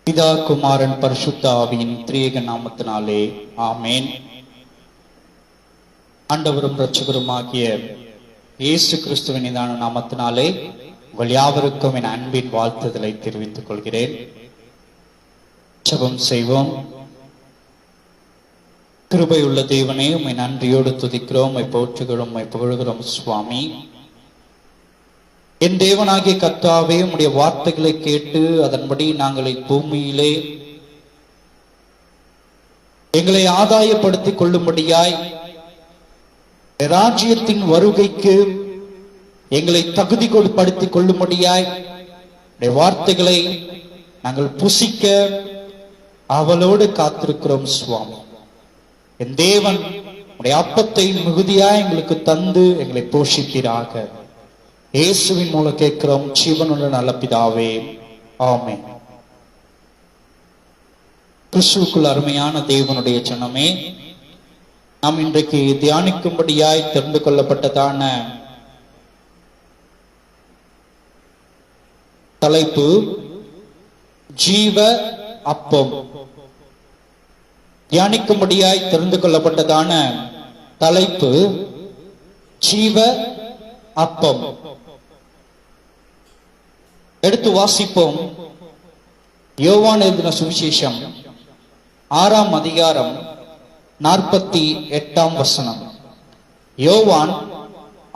பிதா குமாரன் பரிசுத்த ஆவியின் திரியேக நாமத்தினாலே ஆமேன். ஆண்டவரும் இரட்சகருமாகிய இயேசு கிறிஸ்துவின் நாமத்தினாலே உங்கள் யாவருக்கும் என் அன்பின் வாழ்த்துதலை தெரிவித்துக் கொள்கிறேன். ஜெபம் செய்வோம். கிருபையுள்ள தேவனே, உம்மை நன்றியோடு துதிக்கிறோம், உம்மை போற்றுகிறோம், உம்மை புகழுகிறோம் சுவாமி. என் தேவனாகிய கர்த்தாவே, உம்முடைய வார்த்தைகளை கேட்டு அதன்படி நாங்கள் பூமியிலே எங்களை ஆதாயப்படுத்திக் கொள்ளும்படியாய் ராஜ்யத்தின் வருகைக்கு எங்களை தகுதிப்படுத்திக் கொள்ளும்படியாய் வார்த்தைகளை நாங்கள் புசிக்க அவளோடு காத்திருக்கிறோம் சுவாமி. என் தேவன் உடைய அப்பத்தை மிகுதியாய் எங்களுக்கு தந்து எங்களை போஷிப்பீராக. இயேசுவின் மூலம் கேட்கிறோம் ஜீவனுள்ள நல்ல பிதாவே, ஆமென். கிறிஸ்துவுக்குள் அருமையான தேவனுடைய ஜனமே, நாம் இன்றைக்கு தியானிக்கும்படியாய் தெரிந்து கொள்ளப்பட்டதான தலைப்பு ஜீவ அப்பம். தியானிக்கும்படியாய் தெரிந்து கொள்ளப்பட்டதான தலைப்பு ஜீவ அப்பம். எடுத்து வாசிப்போம். யோவான் எழுதின சுவிசேஷம் 6ஆம் அதிகாரம் 48ஆம் வசனம். யோவான்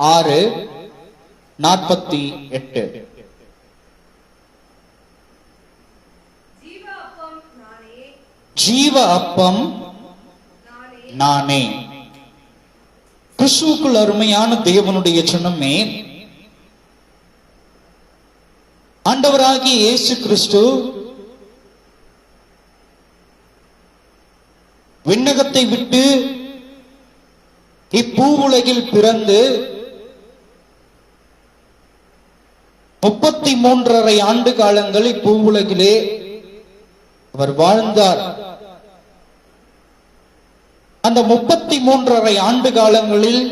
6:48. ஜீவ அப்பம் நானே. கிறிஸ்துவுக்குள் அருமையான தேவனுடைய ஜனமே, ஆண்டவராகிய இயேசு கிறிஸ்து விண்ணகத்தை விட்டு இப்பூவுலகில் பிறந்து 33.5 ஆண்டு காலங்கள் இப்பூவுலகிலே அவர் வாழ்ந்தார். அந்த 33.5 ஆண்டு காலங்களில்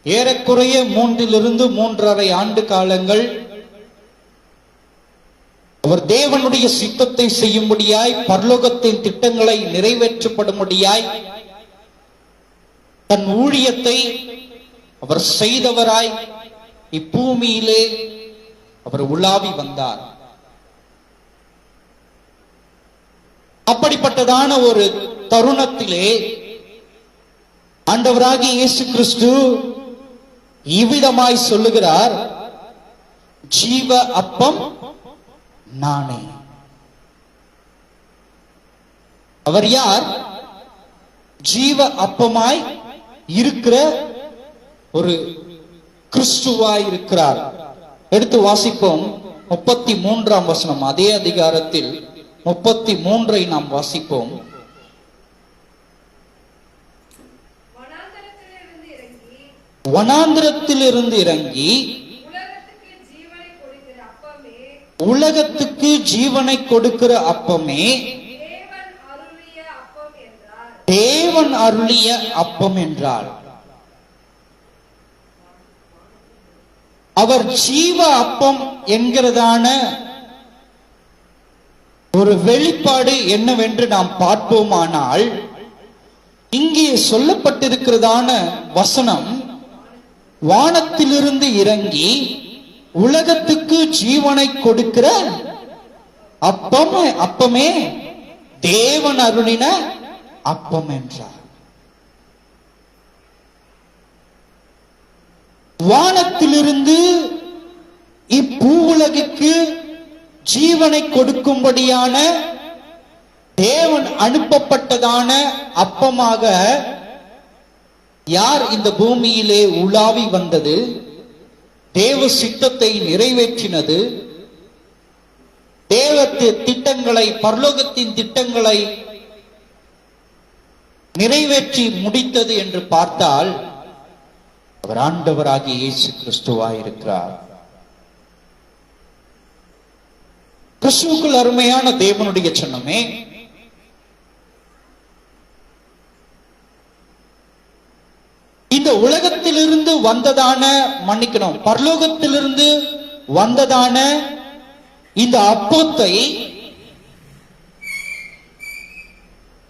ஏறக்குறைய 3.5 ஆண்டு காலங்கள் அவர் தேவனுடைய சித்தத்தை செய்யும்படியாய், பரலோகத்தின் திட்டங்களை நிறைவேற்றப்படும்படியாய் தன் ஊழியத்தை அவர் செய்தவராய் இப்பூமியிலே அவர் உலாவி வந்தார். அப்படிப்பட்டதான ஒரு தருணத்திலே ஆண்டவராகிய இயேசு கிறிஸ்து இவ்விதமாய் சொல்லுகிறார், ஜீவ அப்பம் நானே. அவர் யார்? ஜீவ அப்பமாய் இருக்கிற ஒரு கிறிஸ்துவாய் இருக்கிறார். எடுத்து வாசிப்போம். 33ஆம் வசனம், அதே அதிகாரத்தில் 33 நாம் வாசிப்போம். வனாந்திரத்திலிருந்து இறங்கி உலகத்துக்கு ஜீவனை கொடுக்கிற அப்பமே தேவன் அருளிய அப்பம் என்றார். அவர் ஜீவ அப்பம் என்கிறதான ஒரு வெளிப்பாடு என்னவென்று நாம் பார்ப்போமானால், இங்கே சொல்லப்பட்டிருக்கிறதான வசனம் வானத்திலிருந்து இறங்கி உலகத்துக்கு ஜீவனை கொடுக்கிற அப்பமே தேவன் அருளின அப்பம் என்றார். வானத்திலிருந்து இப்பூவுலகிற்கு ஜீவனை கொடுக்கும்படியான தேவன் அனுப்பப்பட்டதான அப்பமாக யார் இந்த பூமியிலே உலாவி வந்தது, தேவ சித்தத்தை நிறைவேற்றினது, தேவ திட்டங்களை, பரலோகத்தின் திட்டங்களை நிறைவேற்றி முடித்தது என்று பார்த்தால் அவர் ஆண்டவராகிய இயேசு கிறிஸ்துவாய் இருக்கிறார். கிறிஸ்துவுக்குள் அருமையான தேவனுடைய ஜனமே, இந்த உலகத்திலிருந்து வந்ததான, பரலோகத்திலிருந்து வந்ததான இந்த அப்பத்தை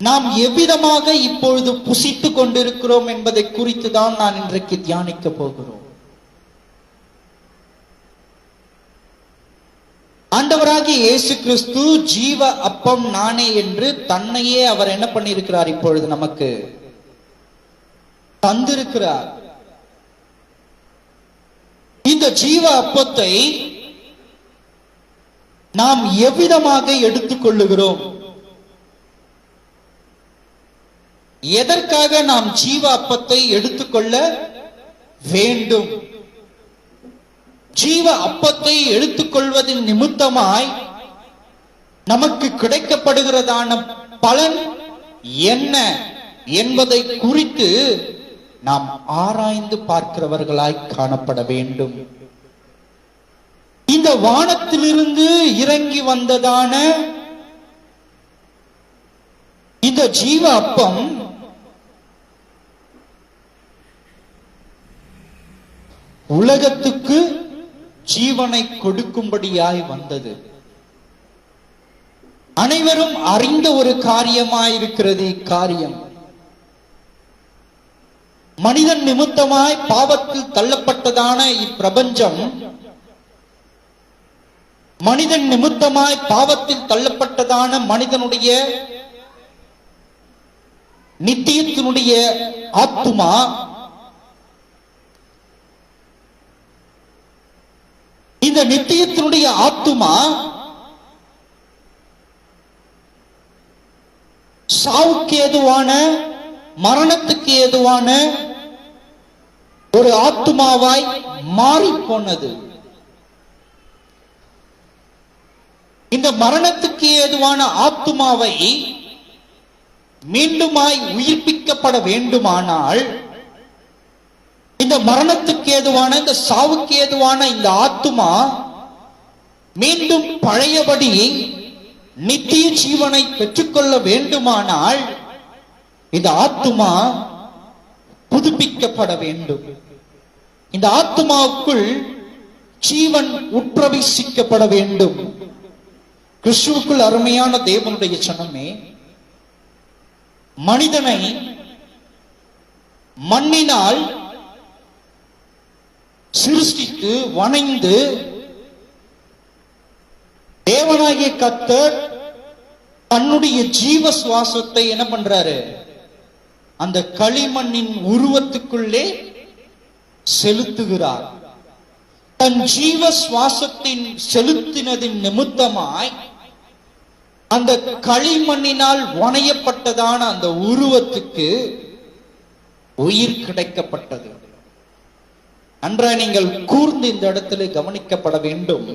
நாம் எவ்விதமாக இப்பொழுது புசித்துக் கொண்டிருக்கிறோம் என்பதை குறித்து தான் நான் இன்றைக்கு தியானிக்க போகிறோம். ஆண்டவராகிய இயேசு கிறிஸ்து ஜீவ அப்பம் நானே என்று தன்னையே அவர் என்ன பண்ணியிருக்கிறார்? இப்பொழுது நமக்கு தந்திருக்கிறார். இந்த ஜீவ அப்பத்தை நாம் எவ்விதமாக எடுத்துக் கொள்ளுகிறோம்? எதற்காக நாம் ஜீவ அப்பத்தை எடுத்துக்கொள்ள வேண்டும்? ஜீவ அப்பத்தை எடுத்துக்கொள்வதின் நிமித்தமாய் நமக்கு கிடைக்கப்படுகிறதான பலன் என்ன என்பதை குறித்து நாம் ஆராய்ந்து பார்க்கிறவர்களாய் காணப்பட வேண்டும். இந்த வானத்திலிருந்து இறங்கி வந்ததான இந்த ஜீவ அப்பம் உலகத்துக்கு ஜீவனை கொடுக்கும்படியாய் வந்தது. அனைவரும் அறிந்த ஒரு காரியமாயிருக்கிறது இக்காரியம். மனிதன் நிமித்தமாய் பாவத்தில் தள்ளப்பட்டதான இப்பிரபஞ்சம், மனிதன் நிமித்தமாய் பாவத்தில் தள்ளப்பட்டதான மனிதனுடைய நித்தியத்தினுடைய ஆத்துமா இந்த நித்தியத்தினுடைய ஆத்துமா சாவுக்கு ஏதுவான, மரணத்துக்கு ஏதுவான ஒரு ஆத்துமாவாய் மாறி போனது. இந்த மரணத்துக்கு ஏதுவான ஆத்துமாவை மீண்டுமாய் உயிர்ப்பிக்கப்பட வேண்டுமானால், இந்த மரணத்துக்கு ஏதுவான, இந்த சாவுக்கு ஏதுவான இந்த ஆத்துமா மீண்டும் பழையபடி நித்திய ஜீவனை பெற்றுக்கொள்ள வேண்டுமானால் இந்த ஆத்துமா புதுப்பிக்கப்பட வேண்டும். இந்த ஆத்துமாவுக்குள் ஜீவன் உட்பிரவேசிக்கப்பட வேண்டும். கிறிஸ்துவுக்குள் அருமையான தேவனுடைய ஜனமே, மனிதனை மண்ணினால் சிருஷ்டித்து வணைந்து தேவனாகிய கர்த்தர் தன்னுடைய ஜீவ சுவாசத்தை என்ன பண்றாரு? அந்த களிமண்ணின் உருவத்துக்குள்ளே செலுத்துகிறார். தன் ஜீவ சுவாசத்தின் செலுத்தினதின் நிமித்தமாய் அந்த களிமண்ணினால் வணையப்பட்டதான அந்த உருவத்துக்கு உயிர் கிடைக்கப்பட்டது. நன்றாக நீங்கள் கூர்ந்து இந்த இடத்துல கவனிக்கப்பட வேண்டும்.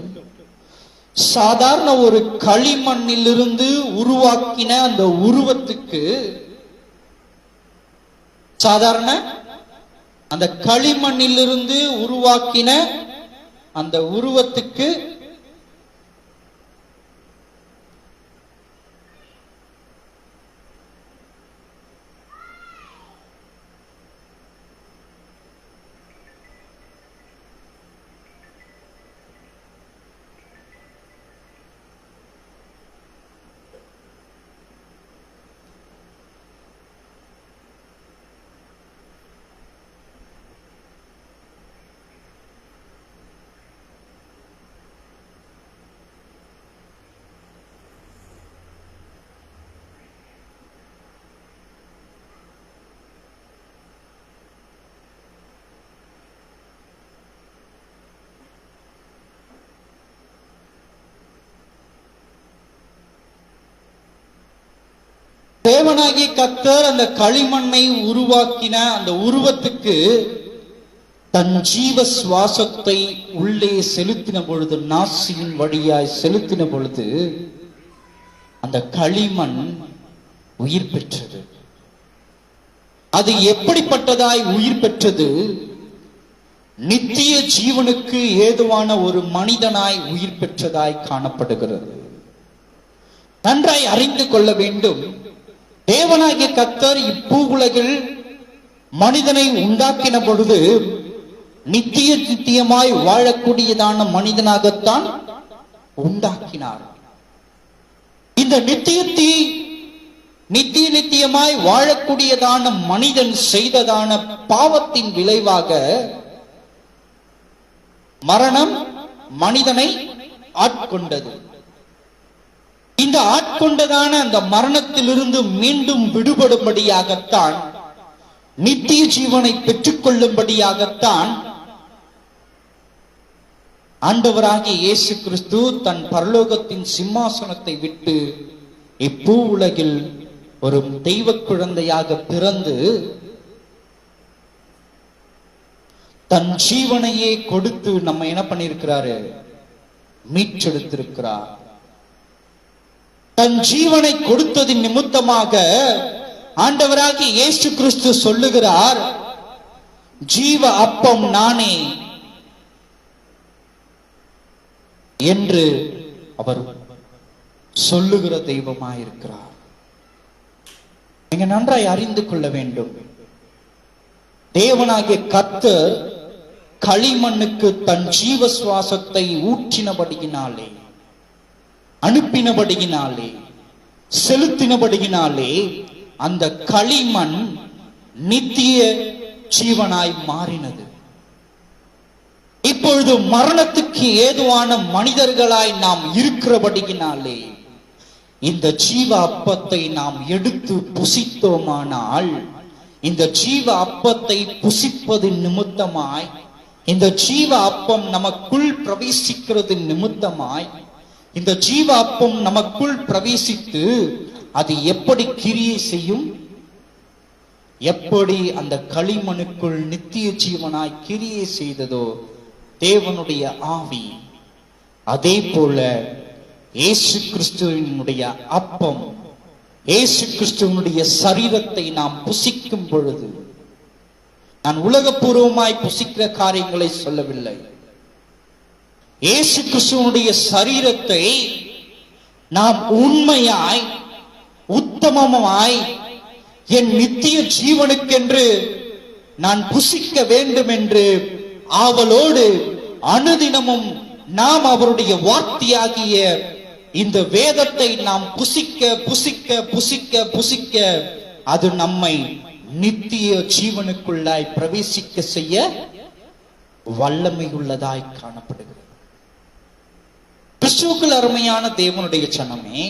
சாதாரண ஒரு களிமண்ணிலிருந்து உருவாக்கின அந்த உருவத்துக்கு, சாதாரண அந்த களிமண்ணிலிருந்து உருவாக்கின அந்த உருவத்துக்கு தேவனாகிய கர்த்தர் அந்த களிமண்ணை உருவாக்கின அந்த உருவத்துக்கு தன் ஜீவ சுவாசத்தை உள்ளே செலுத்தின பொழுது, நாசியின் வழியாய் செலுத்தின பொழுது அந்த களிமண் உயிர் பெற்றது. அது எப்படிப்பட்டதாய் உயிர் பெற்றது? நித்திய ஜீவனுக்கு ஏதுவான ஒரு மனிதனாய் உயிர் பெற்றதாய் காணப்படுகிறது. நன்றாய் அறிந்து கொள்ள வேண்டும். தேவனாகிய கர்த்தர் இப்பூ உலகில் மனிதனை உண்டாக்கின பொழுது நித்தியமாய் வாழக்கூடியதான மனிதனாகத்தான் உண்டாக்கினார். இந்த நித்தியத்தை நித்திய நித்தியமாய் வாழக்கூடியதான மனிதன் செய்ததான பாவத்தின் விளைவாக மரணம் மனிதனை ஆட்கொண்டது. இந்த ஆட்கொண்டதான அந்த மரணத்திலிருந்து மீண்டும் விடுபடும்படியாகத்தான், நித்திய ஜீவனை பெற்றுக் கொள்ளும்படியாகத்தான் ஆண்டவராகிய இயேசு கிறிஸ்து தன் பரலோகத்தின் சிம்மாசனத்தை விட்டு இப்பூ உலகில் ஒரு தெய்வ குழந்தையாக பிறந்து தன் ஜீவனையே கொடுத்து நம்ம என்ன பண்ணிருக்கிறாரு? மீட்டெடுத்திருக்கிறார். தன் ஜீவனை கொடுத்ததின் நிமித்தமாக ஆண்டவராகிய இயேசு கிறிஸ்து சொல்லுகிறார், ஜீவ அப்பம் நானே என்று அவர் சொல்லுகிற தெய்வமாயிருக்கிறார். நீங்க நன்றாய் அறிந்து கொள்ள வேண்டும், தேவனாகிய கர்த்தர் களிமண்ணுக்கு தன் ஜீவ சுவாசத்தை ஊற்றினபடியினாலே, அனுப்பினபடியினாலே, செலுத்தினபடியினாலே அந்த களிமண் நித்திய ஜீவனாய் மாறினது. இப்பொழுது மரணத்துக்கு ஏதுவான மனிதர்களாய் நாம் இருக்கிறபடியினாலே இந்த ஜீவ அப்பத்தை நாம் எடுத்து புசித்தோமானால், இந்த ஜீவ அப்பத்தை புசிப்பது நிமித்தமாய், இந்த ஜீவ அப்பம் நமக்குள் பிரவேசிக்கிறது நிமித்தமாய், இந்த ஜீவ அப்பம் நமக்குள் பிரவேசித்து அது எப்படி கிரியை செய்யும்? எப்படி அந்த களிமணுக்குள் நித்திய ஜீவனாய் கிரியை செய்ததோ தேவனுடைய ஆவி, அதே போல இயேசு கிறிஸ்துவினுடைய அப்பம், இயேசு கிறிஸ்துவனுடைய சரீரத்தை நாம் புசிக்கும் பொழுது, நான் உலகபூர்வமாய் புசிக்கிற காரியங்களை சொல்லவில்லை, இயேசு கிறிஸ்துவனுடைய சரீரத்தை நாம் உண்மையாய் உத்தமமாய் என் நித்திய ஜீவனுக்கென்று நான் புசிக்க வேண்டும் என்று ஆவலோடு அனுதினமும் நாம் அவருடைய வார்த்தையாகிய இந்த வேதத்தை நாம் புசிக்க புசிக்க புசிக்க புசிக்க அது நம்மை நித்திய ஜீவனுக்குள்ளாய் பிரவேசிக்க செய்ய வல்லமை உள்ளதாய் காணப்படுகிறது. கிறிஸ்துவுக்குள் அருமையான தேவனுடைய சனமே,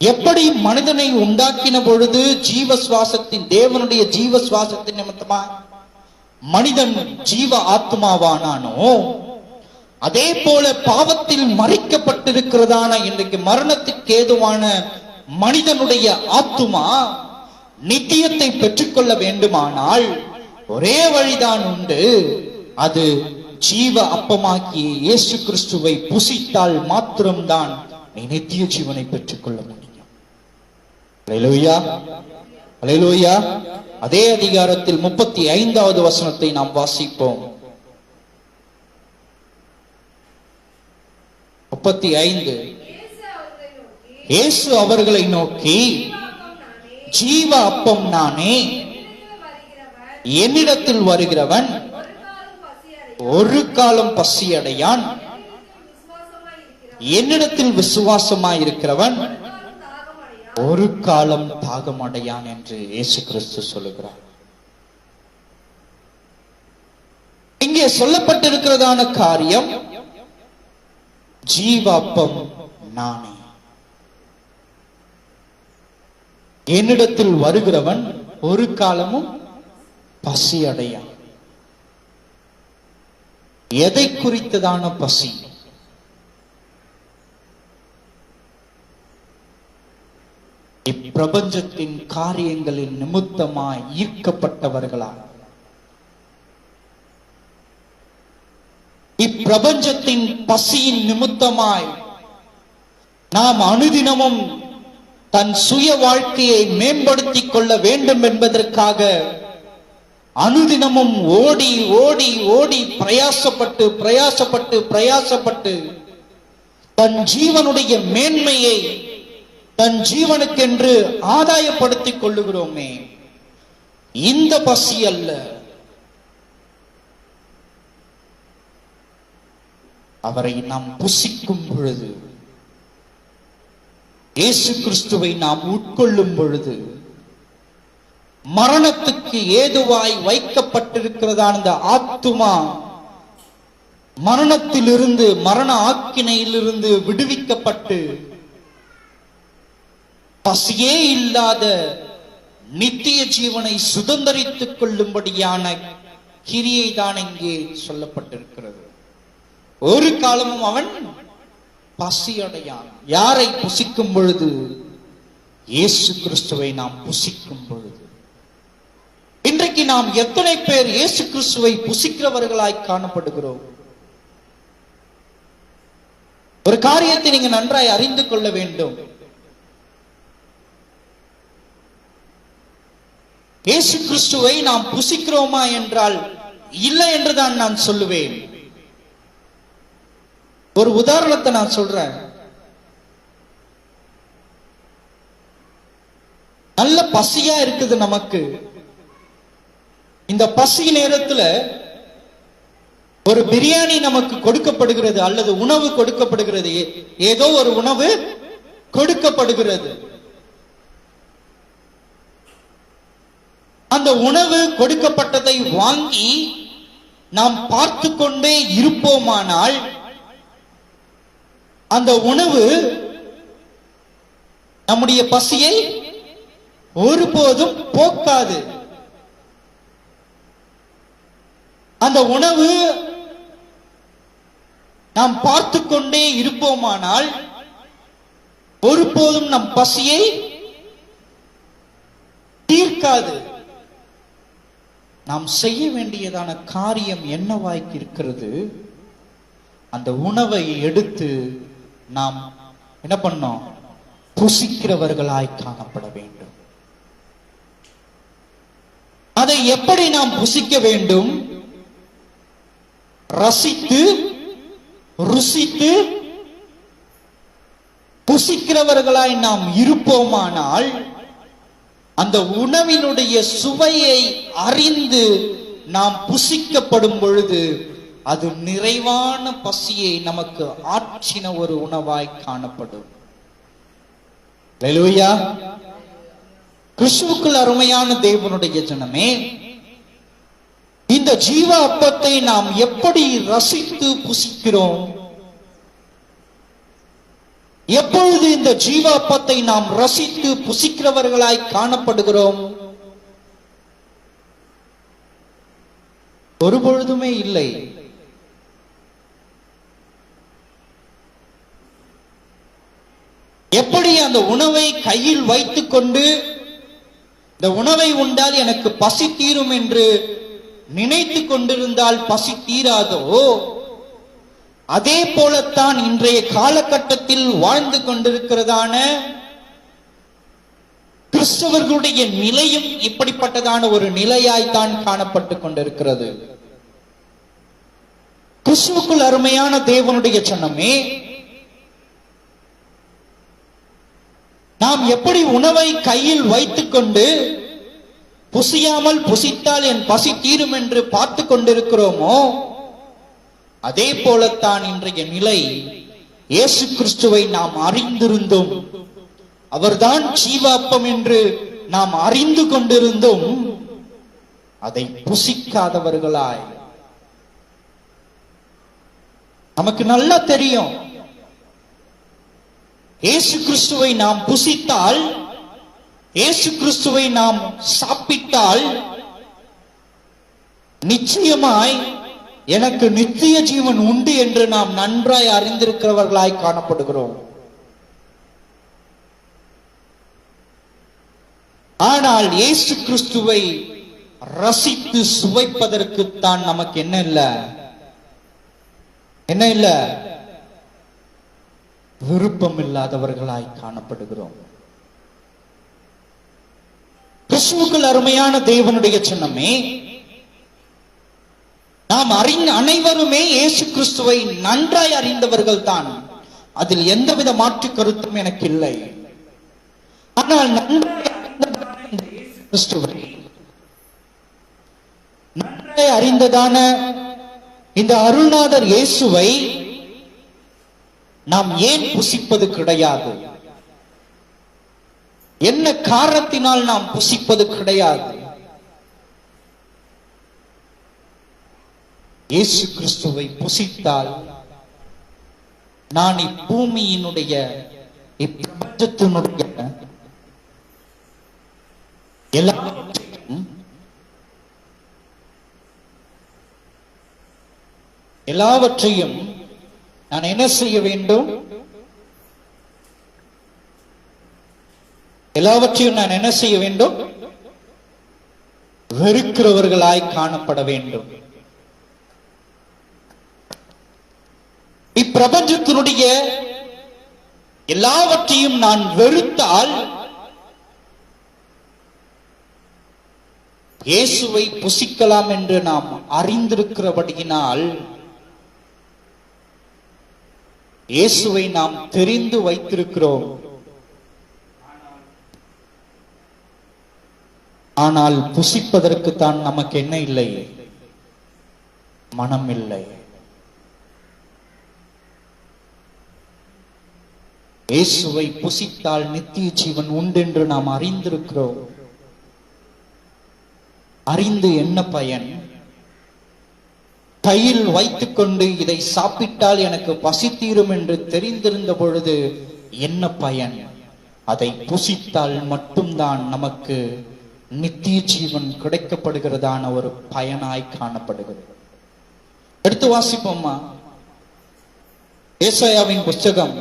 எப்படி மனிதனை உண்டாக்கின பொழுது ஜீவ சுவாசத்தின், தேவனுடைய ஜீவ சுவாசத்தின் நிமித்தமா மனிதன் ஜீவ ஆத்மாவானானோ, அதே போல பாவத்தில் மறைக்கப்பட்டிருக்கிறதான இன்றைக்கு மரணத்துக்கு ஏதுவான மனிதனுடைய ஆத்துமா நித்தியத்தை பெற்றுக்கொள்ள வேண்டுமானால் ஒரே வழிதான் உண்டு, அது ஜீவ அப்பமாக்கிய இயேசு கிறிஸ்துவை புசித்தால் மாத்திரம்தான் நீ நித்திய ஜீவனை பெற்றுக்கொள்ள முடியும். அல்லேலூயா, அல்லேலூயா. அதே அதிகாரத்தில் 35வது வசனத்தை நாம் வாசிப்போம். 35. இயேசு அவர்களை நோக்கி, ஜீவ அப்பம் நானே, என்னிடத்தில் வருகிறவன் ஒரு காலம் பசி அடையான், என்னிடத்தில் விசுவாசமாய் இருக்கிறவன் ஒரு காலம் தாகம் அடையான் என்று இயேசு கிறிஸ்து சொல்லுகிறார். இங்கே சொல்லப்பட்டிருக்கிறதான காரியம் ஜீவ அப்பம் நானே, என்னிடத்தில் வருகிறவன் ஒரு காலமும் பசி அடையான். எதை குறித்ததான பசி? இப்பிரபஞ்சத்தின் காரியங்களின் நிமித்தமாய் ஈர்க்கப்பட்டவர்களால், இப்பிரபஞ்சத்தின் பசியின் நிமித்தமாய் நாம் அனுதினமும் தன் சுய வாழ்க்கையை மேம்படுத்திக் கொள்ள வேண்டும் என்பதற்காக அனுதினமும் ஓடி ஓடி ஓடி பிரயாசப்பட்டு பிரயாசப்பட்டு பிரயாசப்பட்டு தன் ஜீவனுடைய மேன்மையை தன் ஜீவனுக்கென்று ஆதாயப்படுத்திக் கொள்ளுகிறோமே, இந்த பசி அல்ல. அவரை நாம் புசிக்கும் பொழுது இயேசு கிறிஸ்துவை நாம் உட்கொள்ளும் பொழுது மரணத்துக்கு ஏதுவாய் வைக்கப்பட்டிருக்கிறதான அந்த ஆத்துமா மரணத்திலிருந்து, மரண ஆக்கினையிலிருந்து விடுவிக்கப்பட்டு பசியே இல்லாத நித்திய ஜீவனை சுதந்தரித்துக் கொள்ளும்படியான கிரியை தான் இங்கே சொல்லப்பட்டிருக்கிறது. ஒரு காலமும் அவன் பசியடையான். யாரை புசிக்கும் பொழுது? இயேசு கிறிஸ்துவை நாம் புசிக்கும் பொழுது. இன்றைக்கு நாம் எத்தனை பேர் இயேசு கிறிஸ்துவை புசிக்கிறவர்களாய் காணப்படுகிறோம்? ஒரு காரியத்தை நீங்க நன்றாய் அறிந்து கொள்ள வேண்டும். இயேசு கிறிஸ்துவை நாம் புசிக்கிறோமா என்றால் இல்லை என்றுதான் நான் சொல்லுவேன். ஒரு உதாரணத்தை நான் சொல்றேன். நல்ல பசியா இருக்குது நமக்கு. இந்த பசி நேரத்துல ஒரு பிரியாணி நமக்கு கொடுக்கப்படுகிறது, அல்லது உணவு கொடுக்கப்படுகிறது, ஏதோ ஒரு உணவு கொடுக்கப்படுகிறது. அந்த உணவு கொடுக்கப்பட்டதை வாங்கி நாம் பார்த்து கொண்டே இருப்போமானால் அந்த உணவு நம்முடைய பசியை ஒருபோதும் போக்காது. அந்த உணவு நாம் பார்த்து கொண்டே இருப்போமானால் ஒருபோதும் நம் பசியை தீர்க்காது. நாம் செய்ய வேண்டியதான காரியம் என்னவாய்க்கு இருக்கிறது? அந்த உணவை எடுத்து நாம் என்ன பண்ணோம்? புசிக்கிறவர்களாய் காணப்பட வேண்டும். அதை எப்படி நாம் புசிக்க வேண்டும்? ரசித்து ருசித்து புசிக்கிறவர்களாய் நாம் இருப்போமானால் அந்த உணவினுடைய சுவையை அறிந்து நாம் புசிக்கப்படும் பொழுது அது நிறைவான பசியை நமக்கு ஆற்றின ஒரு உணவாய் காணப்படும். அல்லேலூயா. கிறிஸ்துவுக்குள் அருமையான தேவனுடைய ஜனமே, இந்த ஜீவ அப்பத்தை நாம் எப்படி ரசித்து புசிக்கிறோம்? எப்பொழுது இந்த ஜீவ அப்பத்தை நாம் ரசித்து புசிக்கிறவர்களாய் காணப்படுகிறோம்? ஒரு பொழுதுமே இல்லை. எப்படி அந்த உணவை கையில் வைத்துக் கொண்டு இந்த உணவை உண்டால் எனக்கு பசி தீரும் என்று நினைத்து கொண்டிருந்தால் பசி தீராதோ, அதே போலத்தான் இன்றைய காலகட்டத்தில் வாழ்ந்து கொண்டிருக்கிறதான கிறிஸ்தவர்களுடைய நிலையும் இப்படிப்பட்டதான ஒரு நிலையாய்த்தான் காணப்பட்டு கொண்டிருக்கிறது. கிறிஸ்துவுக்குள் அருமையான தேவனுடைய ஜனமே, நாம் எப்படி உணவை கையில் வைத்துக் கொண்டு புசியாமல் புசித்தால் என் பசி தீரும் என்று பார்த்து கொண்டிருக்கிறோமோ, அதே போலத்தான் இன்றைய நிலை. இயேசு கிறிஸ்துவை நாம் அறிந்திருந்தோம், அவர்தான் ஜீவாப்பம் என்று நாம் அறிந்து கொண்டிருந்தோம், அதை புசிக்காதவர்களாய் நமக்கு நல்லா தெரியும். இயேசு கிறிஸ்துவை நாம் புசித்தால், இயேசு கிறிஸ்துவை நாம் சாப்பிட்டால் நிச்சயமாய் எனக்கு நித்திய ஜீவன் உண்டு என்று நாம் நன்றாய் அறிந்திருக்கிறவர்களாய் காணப்படுகிறோம். ஆனால் இயேசு கிறிஸ்துவை ரசித்து சுவைப்பதற்குத்தான் நமக்கு என்ன இல்ல விருப்பம் இல்லாதவர்களாய் காணப்படுகிறோம். கிறிஸ்துவுக்குள் அருமையான தேவனுடைய சின்னமே, நாம் அனைவருமே இயேசு கிறிஸ்துவை நன்றாய் அறிந்தவர்கள் தான். அதில் எந்தவித மாற்று கருத்தும் எனக்கு இல்லை. ஆனால் நன்றாய் அறிந்ததான இந்த அருள்நாதர் இயேசுவை நாம் ஏன் புசிப்பது கிடையாது? என்ன காரணத்தினால் நாம் புசிப்பது கிடையாது. இயேசு கிறிஸ்துவை புசித்தால் நான் இப்பூமியினுடைய இப்பிரபஞ்சத்தினுடைய எல்லாவற்றையும் நான் என்ன செய்ய வேண்டும்? எல்லாவற்றையும் நான் என்ன செய்ய வேண்டும்? வெறுக்கிறவர்களாய் காணப்பட வேண்டும். இப்பிரபஞ்சத்தினுடைய எல்லாவற்றையும் நான் வெறுத்தால் இயேசுவை புசிக்கலாம் என்று நாம் அறிந்திருக்கிறபடியினால் இயேசுவை நாம் தெரிந்து வைத்திருக்கிறோம். ஆனால் புசிப்பதற்கு தான் நமக்கு என்ன இல்லை? மனம் இல்லை. இயேசுவை புசித்தால் நித்திய ஜீவன் உண்டென்று நாம் அறிந்திருக்கிறோம். அறிந்து என்ன பயன்? கையில் வைத்துக் கொண்டு இதை சாப்பிட்டால் எனக்கு பசி தீரும் என்று தெரிந்திருந்த பொழுது என்ன பயன்? அதை புசித்தால் மட்டும்தான் நமக்கு நித்திய ஜீவன் கிடைக்கப்படுகிறதான ஒரு பயனாய் காணப்படுகிறது. எடுத்து வாசிப்போம்மா. ஏசாயாவின் புஸ்தகம்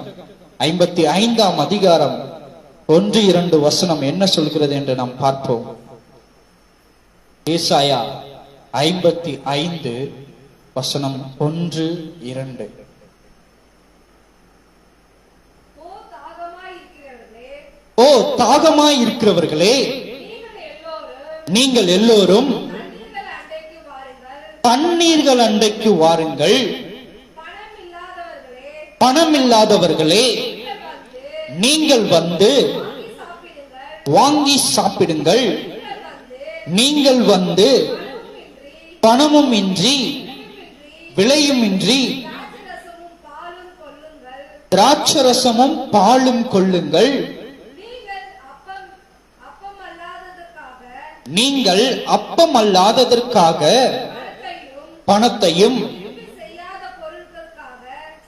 55ஆம் அதிகாரம் 1-2 வசனம் என்ன சொல்கிறது என்று நாம் பார்ப்போம். ஏசாயா 55 வசனம் 1-2. ஓ தாகமாய் இருக்கிறவர்களே, நீங்கள் எல்லோரும் தண்ணீர்கள் அண்டைக்கு வாருங்கள். பணம் இல்லாதவர்களே, நீங்கள் வந்து வாங்கி சாப்பிடுங்கள். நீங்கள் வந்து பணமும் இன்றி விலையும் இன்றி திராட்சரசமும் பாலும் கொள்ளுங்கள். நீங்கள் அப்பம் அல்லாததற்காக பணத்தையும்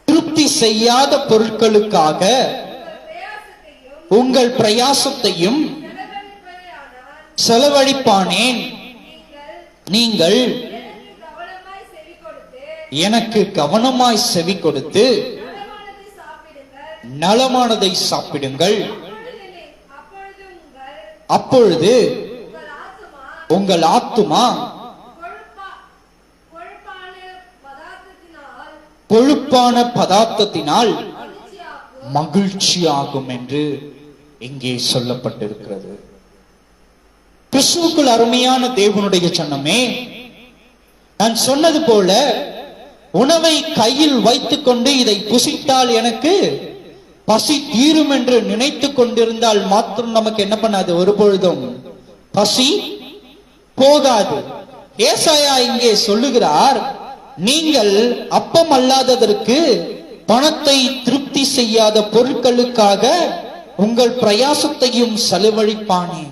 திருப்தி செய்யாத பொருட்களுக்காக உங்கள் பிரயாசத்தையும் செலவழிப்பானேன். நீங்கள் எனக்கு கவனமாய் செவி கொடுத்து நலமானதை சாப்பிடுங்கள். அப்பொழுது உங்கள் ஆத்துமா கொழுப்பான பதார்த்தத்தினால் மகிழ்ச்சியாகும் என்று இங்கே சொல்லப்பட்டிருக்கிறது. கிறிஸ்துவுக்குள் அருமையான தேவனுடைய ஜனமே, நான் சொன்னது போல உணவை கையில் வைத்துக் கொண்டு இதை புசித்தால் எனக்கு பசி தீரும் என்று நினைத்து கொண்டிருந்தால் மாத்திரம் நமக்கு என்ன பண்ணாது? ஒருபொழுதும் பசி போகாது. ஏசாயா இங்கே சொல்லுகிறார், நீங்கள் அப்பம் அல்லாததற்கு பணத்தை திருப்தி செய்யாத பொருட்களுக்காக உங்கள் பிரயாசத்தையும் செலவழிப்பானே.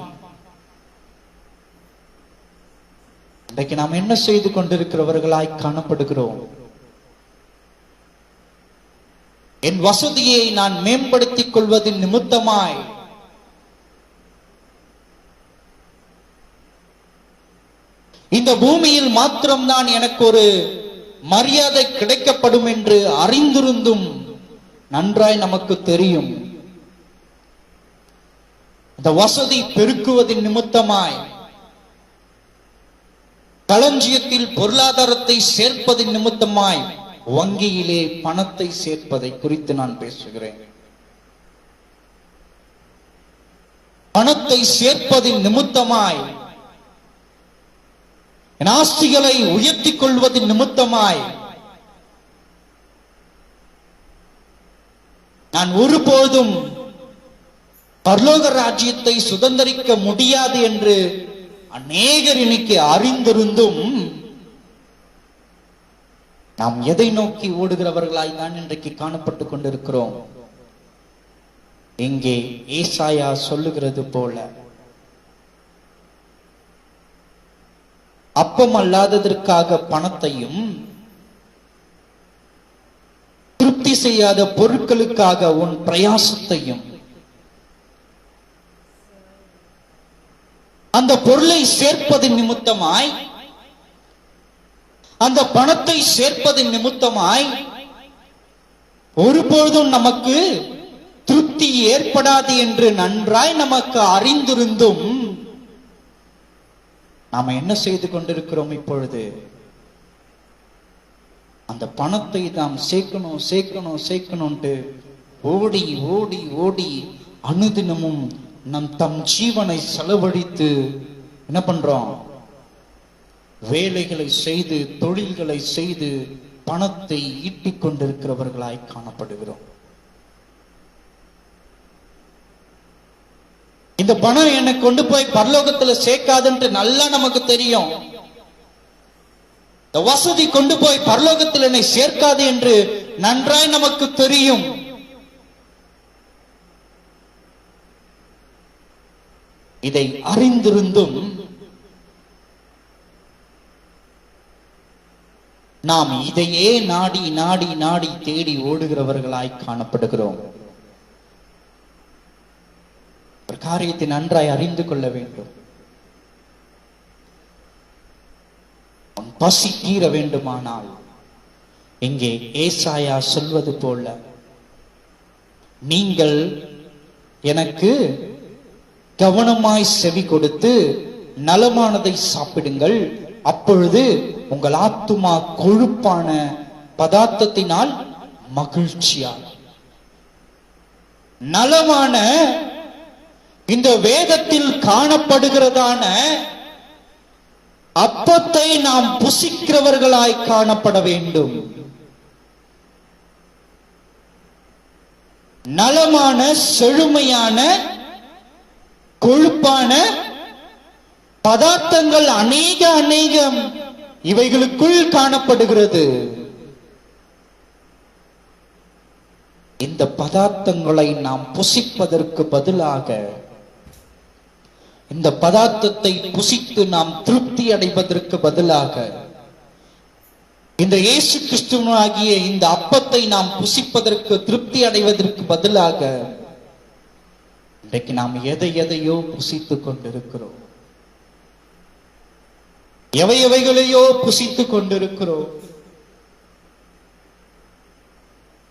இன்றைக்கு நாம் என்ன செய்து கொண்டிருக்கிறவர்களாய் காணப்படுகிறோம்? என் வசதியை நான் மேம்படுத்திக் கொள்வதின் நிமித்தமாய் இந்த பூமியில் மாத்திரம்தான் எனக்கு ஒரு மரியாதை கிடைக்கப்படும் என்று அறிந்திருந்தும் நன்றாய் நமக்கு தெரியும், இந்த வசதி பெருக்குவதின் நிமித்தமாய் களஞ்சியத்தில் பொருளாதாரத்தை சேர்ப்பதின் நிமித்தமாய் வங்கியிலே பணத்தை சேர்ப்பதை குறித்து நான் பேசுகிறேன். பணத்தை சேர்ப்பதின் நிமித்தமாய் என் ஆஸ்திகளை உயர்த்திக் கொள்வதின் நிமித்தமாய் நான் ஒருபோதும் பரலோக ராஜ்யத்தை சுதந்திரிக்க முடியாது என்று அநேகர் இன்னைக்கு அறிந்திருந்தும் நாம் எதை நோக்கி ஓடுகிறவர்களாய் தான் இன்றைக்கு காணப்பட்டுக் கொண்டிருக்கிறோம்? இங்கே ஏசாயா சொல்லுகிறது போல, அப்பம் அல்லாததற்காக பணத்தையும், திருப்தி செய்யாத பொருட்களுக்காக உன் பிரயாசத்தையும், அந்த பொருளை சேர்ப்பதின் நிமித்தமாய், அந்த பணத்தை சேர்ப்பதின் நிமித்தமாய் ஒருபொழுதும் நமக்கு திருப்தி ஏற்படாது என்று நன்றாய் நமக்கு அறிந்திருந்தும் நாம என்ன செய்து கொண்டிருக்கிறோம்? இப்பொழுது அந்த பணத்தை நாம் சேர்க்கணும் சேர்க்கணும் சேர்க்கணும்ட்டு ஓடி ஓடி ஓடி அனுதினமும் தம் ஜீவனை செலவழித்து என்ன பண்றோம்? வேலைகளை செய்து, தொழில்களை செய்து பணத்தை ஈட்டிக் கொண்டிருக்கிறவர்களாய் காணப்படுகிறோம். இந்த பணம் என்னை கொண்டு போய் பரலோகத்துல சேர்க்காதுன்ட்டு நல்லா நமக்கு தெரியும். இந்த வசதி கொண்டு போய் பரலோகத்தில் என்னை சேர்க்காது என்று நன்றாய் நமக்கு தெரியும். இதை அறிந்திருந்தும் நாம் இதையே நாடி நாடி நாடி தேடி ஓடுகிறவர்களாய் காணப்படுகிறோம். ஒரு காரியத்தை நன்றாய் அறிந்து கொள்ள வேண்டும். பசி தீர வேண்டுமானால் இங்கே ஏசாயா சொல்வது போல, நீங்கள் எனக்கு கவனமாய் செவி கொடுத்து நலமானதை சாப்பிடுங்கள், அப்பொழுது உங்கள் ஆத்துமா கொழுப்பான பதார்த்தத்தினால் மகிழ்ச்சியாக. நலமான இந்த வேதத்தில் காணப்படுகிறதான அப்பத்தை நாம் புசிக்கிறவர்களாய் காணப்பட வேண்டும். நலமான செழுமையான கொழுப்பான பதார்த்தங்கள் அநேகம் இவைகளுக்குள் காணப்படுகிறது. இந்த பதார்த்தங்களை நாம் புசிப்பதற்கு பதிலாக, இந்த பதார்த்தத்தை புசித்து நாம் திருப்தி அடைவதற்கு பதிலாக, இந்த இயேசு கிறிஸ்துவாகிய இந்த அப்பத்தை நாம் புசிப்பதற்கு திருப்தி அடைவதற்கு பதிலாக இன்றைக்கு நாம் எதையோ புசித்துக் கொண்டிருக்கிறோம். எவையவைகளையோ புசித்துக் கொண்டிருக்கிறோம்.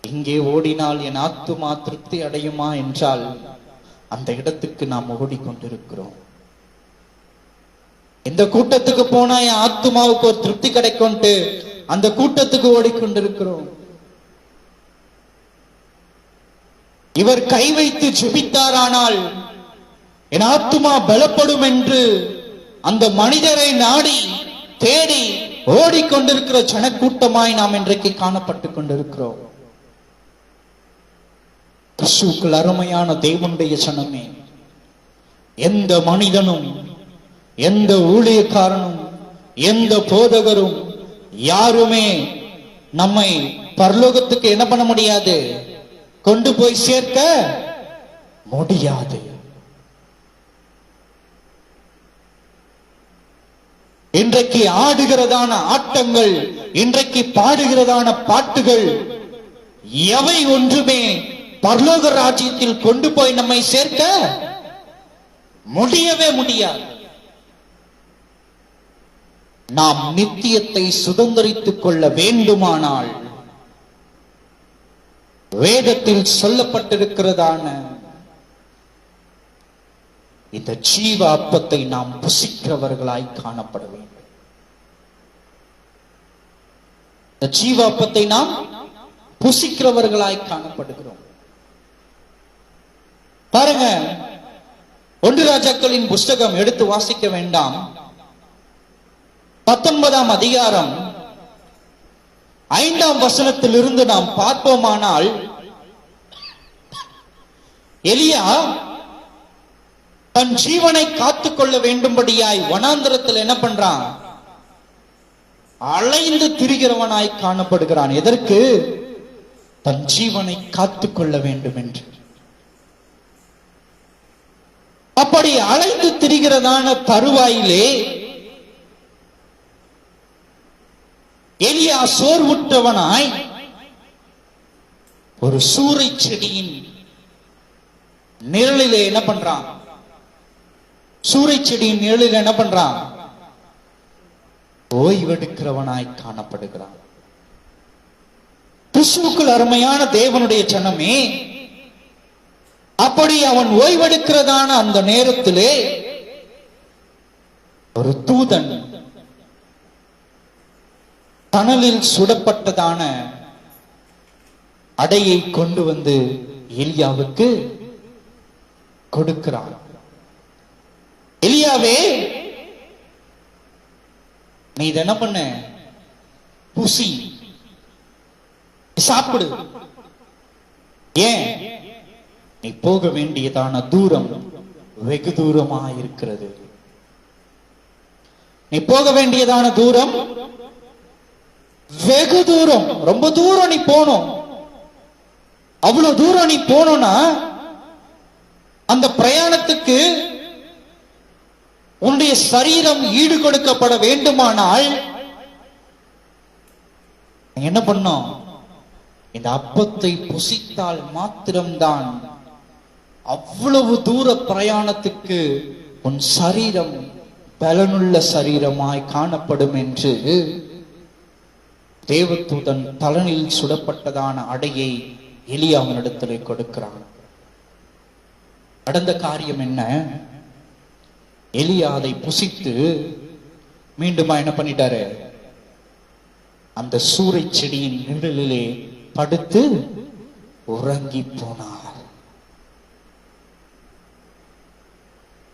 இங்கே ஓடினால் என் ஆத்துமா திருப்தி அடையுமா என்றால் அந்த இடத்துக்கு நாம் ஓடிக்கொண்டிருக்கிறோம். இந்த கூட்டத்துக்கு போனா என் ஆத்துமாவுக்கு ஒரு திருப்தி கிடைக்கும்ட்டு அந்த கூட்டத்துக்கு ஓடிக்கொண்டிருக்கிறோம். இவர் கை வைத்து ஜெபித்தாரானால் என் ஆத்துமா பலப்படும் என்று அந்த மனிதரை நாடி தேடி ஓடிக்கொண்டிருக்கிற ஜனக்கூட்டமாய் நாம் இன்றைக்கு காணப்பட்டுக் கொண்டிருக்கிறோம். கிறிஸ்துவுக்குள் அருமையான தேவனுடைய ஜனமே, எந்த மனிதனும், எந்த ஊழியக்காரனும், எந்த போதகரும் யாருமே நம்மை பரலோகத்துக்கு என்ன பண்ண முடியாது? கொண்டு போய் சேர்க்க முடியாது. இன்றைக்கு ஆடுகிறதான ஆட்டங்கள், இன்றைக்கு பாடுகிறதான பாட்டுகள் எவை ஒன்றுமே பரலோக ராஜ்யத்தில் கொண்டு போய் நம்மை சேர்க்க முடியவே முடியாது. நாம் நித்தியத்தை சுதந்திரித்துக் கொள்ள வேண்டுமானால் வேதத்தில் சொல்லப்பட்டிருக்கிறதான இந்த ஜீவ அப்பத்தை நாம் புசிக்கிறவர்களாய் காணப்பட வேண்டும். இந்த ஜீவ அப்பத்தை நாம் புசிக்கிறவர்களாய் காணப்படுகிறோம். பாருங்க, 1 ராஜாக்களின் புஸ்தகம் எடுத்து வாசிக்க வேண்டாம். 19ஆம் அதிகாரம் 5ஆம் வசனத்திலிருந்து நாம் பார்ப்போமானால், எலியா தன் ஜீவனை காத்துக்கொள்ள வேண்டும்படியாய் வனாந்தரத்தில் என்ன பண்றான்? அலைந்து திரிகிறவனாய் காணப்படுகிறான். எதற்கு? தன் ஜீவனை காத்துக்கொள்ள வேண்டும் என்று. அப்படி அலைந்து திரிகிறதான தருவாயிலே எலியா சோர்வுற்றவனாய் ஒரு சூறை செடியின் நிழலிலே என்ன பண்றான்? சூறை செடியின் நிழலில் என்ன பண்றான்? ஓய்வெடுக்கிறவனாய் காணப்படுகிறான். கிறிஸ்துவுக்குள் அருமையான தேவனுடைய ஜனமே, அப்படி அவன் ஓய்வெடுக்கிறதான அந்த நேரத்திலே ஒரு தூதன் தணலில் சுடப்பட்டதான அடையை கொண்டு வந்து எலியாவுக்கு கொடுக்கிறான். எலியாவே, நீ இத என்ன பண்ண? புசி, சாப்பிடு. ஏன்? நீ போக வேண்டியதான தூரம் வெகு தூரமா இருக்கிறது. நீ போக வேண்டியதான தூரம் வெகு தூரம், ரொம்ப தூரம் நீ போகணும். அவ்வளவு தூரம் நீ போனோம்னா அந்த பிரயாணத்துக்கு உன்னுடைய சரீரம் ஈடு கொடுக்கப்பட வேண்டுமானால் என்ன பண்ணும்? இந்த அப்பத்தை புசித்தால் மாத்திரம்தான் அவ்வளவு தூர பிரயாணத்துக்கு உன் சரீரம் பலனுள்ள சரீரமாய் காணப்படும் என்று தேவதூதன் தலனில் சுடப்பட்டதான அடையை எலியாவினிடத்திலே கொடுக்கிறான். நடந்த காரியம் என்ன? எலியா அதை புசித்து மீண்டுமா என்ன பண்ணிட்டாரு? அந்த சூறை செடியின் நிழலிலே படுத்து உறங்கி போனார்.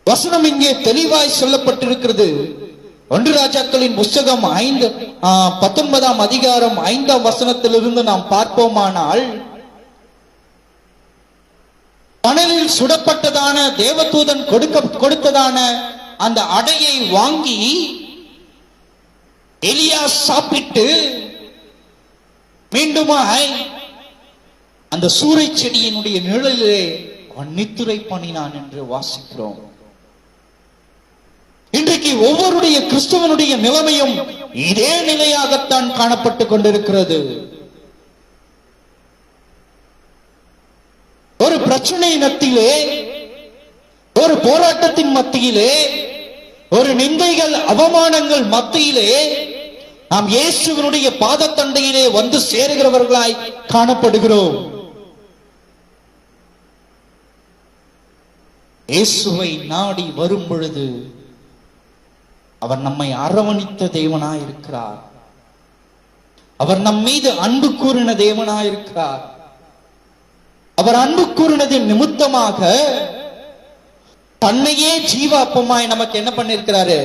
வசனம் இங்கே தெளிவாய் சொல்லப்பட்டிருக்கிறது. 1 ராஜாக்களின் புஸ்தகம் 19ஆம் அதிகாரம் 5ஆம் வசனத்திலிருந்து நாம் பார்ப்போமானால், தணலில் சுடப்பட்டதான தேவதூதன் கொடுத்ததான அந்த அடையை வாங்கி எலியா சாப்பிட்டு மீண்டுமாய் அந்த சூறை செடியினுடைய நிழலிலே அவன் நித்திரை பண்ணினான் என்று வாசிக்கிறோம். இன்றைக்கு ஒவ்வொருடைய கிறிஸ்தவனுடைய நிலைமையும் இதே நிலையாகத்தான் காணப்பட்டுக் கொண்டிருக்கிறது. ஒரு பிரச்சனை மத்தியிலே, ஒரு போராட்டத்தின் மத்தியிலே, ஒரு நிந்தைகள் அவமானங்கள் மத்தியிலே நாம் இயேசுவினுடைய பாதத்தண்டையிலே வந்து சேருகிறவர்களாய் காணப்படுகிறோம். இயேசுவை நாடி வரும் பொழுது அவர் நம்மை அரவணித்த தேவனாய் இருக்கிறார். அவர் நம் மீது அன்பு கூறின தேவனாய் இருக்கிறார். அவர் அன்பு கூறினதின் நிமித்தமாக தன்னையே ஜீவ அப்பமாய் நமக்கு என்ன பண்ணிருக்கிறாரு?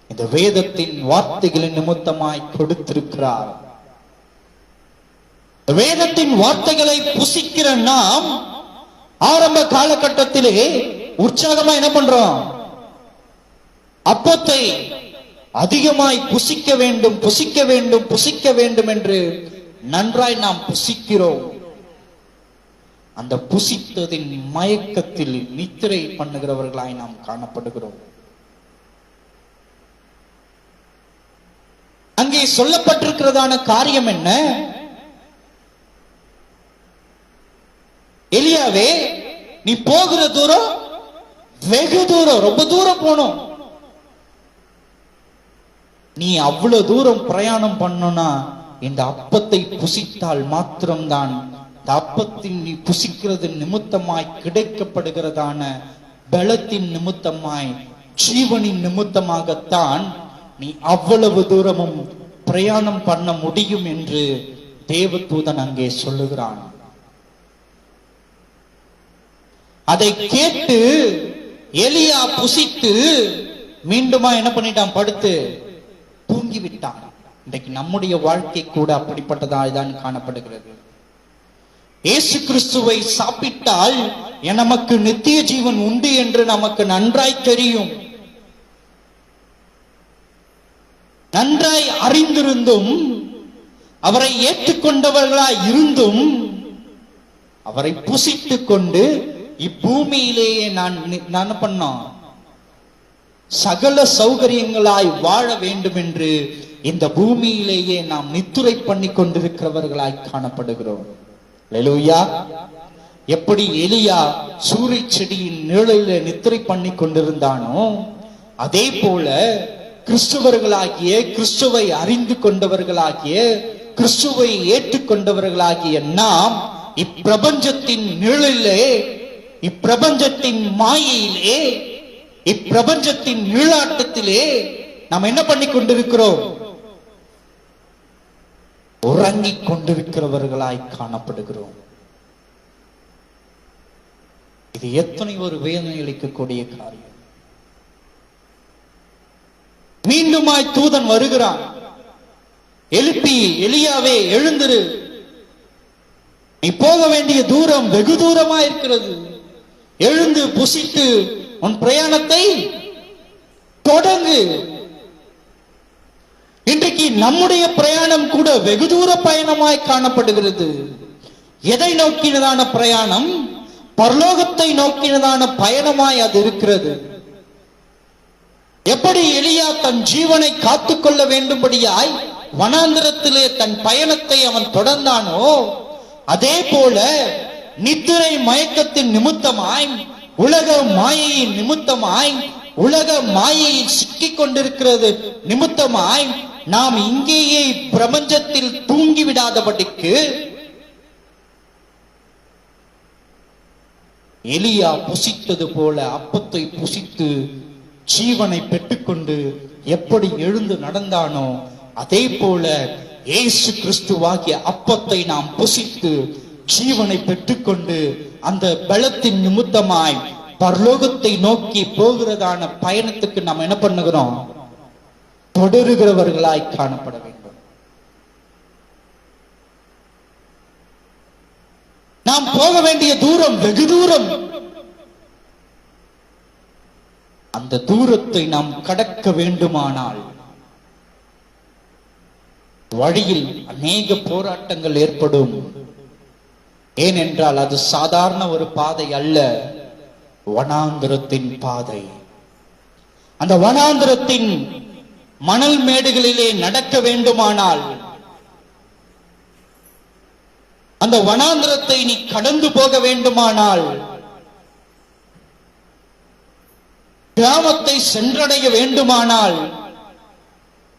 இந்த வேதத்தின் வார்த்தைகளின் நிமித்தமாய் கொடுத்திருக்கிறார். வேதத்தின் வார்த்தைகளை புசிக்கிற நாம் ஆரம்ப காலகட்டத்திலே உற்சாகமா என்ன பண்றோம்? அப்பத்தை அதிகமாய் புசிக்க வேண்டும், புசிக்க வேண்டும், புசிக்க வேண்டும் என்று நன்றாய் நாம் புசிக்கிறோம். அந்த புசித்ததின் மயக்கத்தில் நித்திரை பண்ணுகிறவர்களாய் நாம் காணப்படுகிறோம். அங்கே சொல்லப்பட்டிருக்கிறதான காரியம் என்ன? எலியாவே, நீ போகிற தூரம் வெகு தூரம், ரொம்ப தூரம் போகணும். நீ அவ்வளவு தூரம் பிரயாணம் பண்ணனா இந்த அப்பத்தை புசித்தால் மாத்திரம்தான், இந்த அப்பத்தின் நீ புசிக்கிறது நிமித்தமாய் கிடைக்கப்படுகிறதான பலத்தின் நிமித்தமாய், ஜீவனின் நிமித்தமாகத்தான் நீ அவ்வளவு தூரமும் பிரயாணம் பண்ண முடியும் என்று தேவதூதன் அங்கே சொல்லுகிறான். அதை கேட்டு எலியா புசித்து மீண்டுமா என்ன பண்ணிட்டான்? படுத்து தூங்கிவிட்டான். இன்றைக்கு நம்முடைய வாழ்க்கை கூட அப்படிப்பட்டதாய்தான் காணப்படுகிறது. இயேசு கிறிஸ்துவை சாப்பிட்டால் நமக்கு நித்திய ஜீவன் உண்டு என்று நமக்கு நன்றாய் தெரியும். நன்றாய் அறிந்திருந்தும், அவரை ஏற்றுக்கொண்டவர்களாய் இருந்தும், அவரை புசித்துக் கொண்டு இப்பூமியிலேயே நான் பண்ணோம் சகல சௌகரியங்களாய் வாழ வேண்டும் என்று இந்த பூமியிலேயே நாம் நித்துரை பண்ணி கொண்டிருக்கிறவர்களாய் காணப்படுகிறோம். அல்லேலூயா. எப்படி எலியா சூரிய செடியின் நிழலிலே நித்திரை பண்ணி கொண்டிருந்தானோ அதே போல கிறிஸ்துவர்களாகிய, கிறிஸ்துவை அறிந்து கொண்டவர்களாகிய, கிறிஸ்துவை ஏற்றுக்கொண்டவர்களாகிய நாம் இப்பிரபஞ்சத்தின் நிழலிலே, இப்பிரபஞ்சத்தின் மாயையிலே, இப்பிரபஞ்சத்தின் நீளாட்டத்திலே நாம் என்ன பண்ணி கொண்டிருக்கிறோம்? உறங்கிக் கொண்டிருக்கிறவர்களாய் காணப்படுகிறோம். இது எத்தனை ஒரு வேதனை அளிக்கக்கூடிய காரியம். மீண்டுமாய் தூதன் வருகிறான். எழுப்பி, எலியாவே எழுந்திரு, நீ போக வேண்டிய தூரம் வெகு தூரமா இருக்கிறது. எழுந்து புசித்து உன் பிரயாணத்தை தொடங்கு. இன்றைக்கு நம்முடைய பிரயாணம் கூட வெகு தூர பயணமாய் காணப்படுகிறது. எதை நோக்கினதான பிரயாணம்? பரலோகத்தை நோக்கினதான பயணமாய் அது இருக்கிறது. எப்படி எலியா தன் ஜீவனை காத்துக்கொள்ள வேண்டும்படியாய் வனாந்திரத்திலே தன் பயணத்தை அவன் தொடர்ந்தானோ அதே போல நித்திரை மயக்கத்தின் நிமித்தமாய், உலக மாயையின் நிமித்தமாய், உலக மாயையில் சிக்கிக் கொண்டிருக்கிறது நிமித்தமாய் நாம் இங்கேயே பிரபஞ்சத்தில் தூங்கிவிடாதபடிக்கு எலியா புசித்தது போல அப்பத்தை புசித்து ஜீவனை பெற்றுக்கொண்டு எப்படி எழுந்து நடந்தானோ அதே போல இயேசு கிறிஸ்துவாகிய அப்பத்தை நாம் புசித்து ஜீவனை பெற்றுக்கொண்டு அந்த பலத்தின் நிமித்தமாய் பரலோகத்தை நோக்கி போகிறதான பயணத்துக்கு நாம் என்ன பண்ணுகிறோம்? தொடருகிறவர்களாய் காணப்பட வேண்டும். நாம் போக வேண்டிய தூரம் வெகு தூரம். அந்த தூரத்தை நாம் கடக்க வேண்டுமானால் வழியில் அநேக போராட்டங்கள் ஏற்படும். ஏனென்றால் அது சாதாரண ஒரு பாதை அல்ல, வனாந்திரத்தின் பாதை. அந்த வனாந்திரத்தின் மணல் மேடுகளிலே நடக்க வேண்டுமானால், அந்த வனாந்திரத்தை நீ கடந்து போக வேண்டுமானால், கிராமத்தை சென்றடைய வேண்டுமானால்,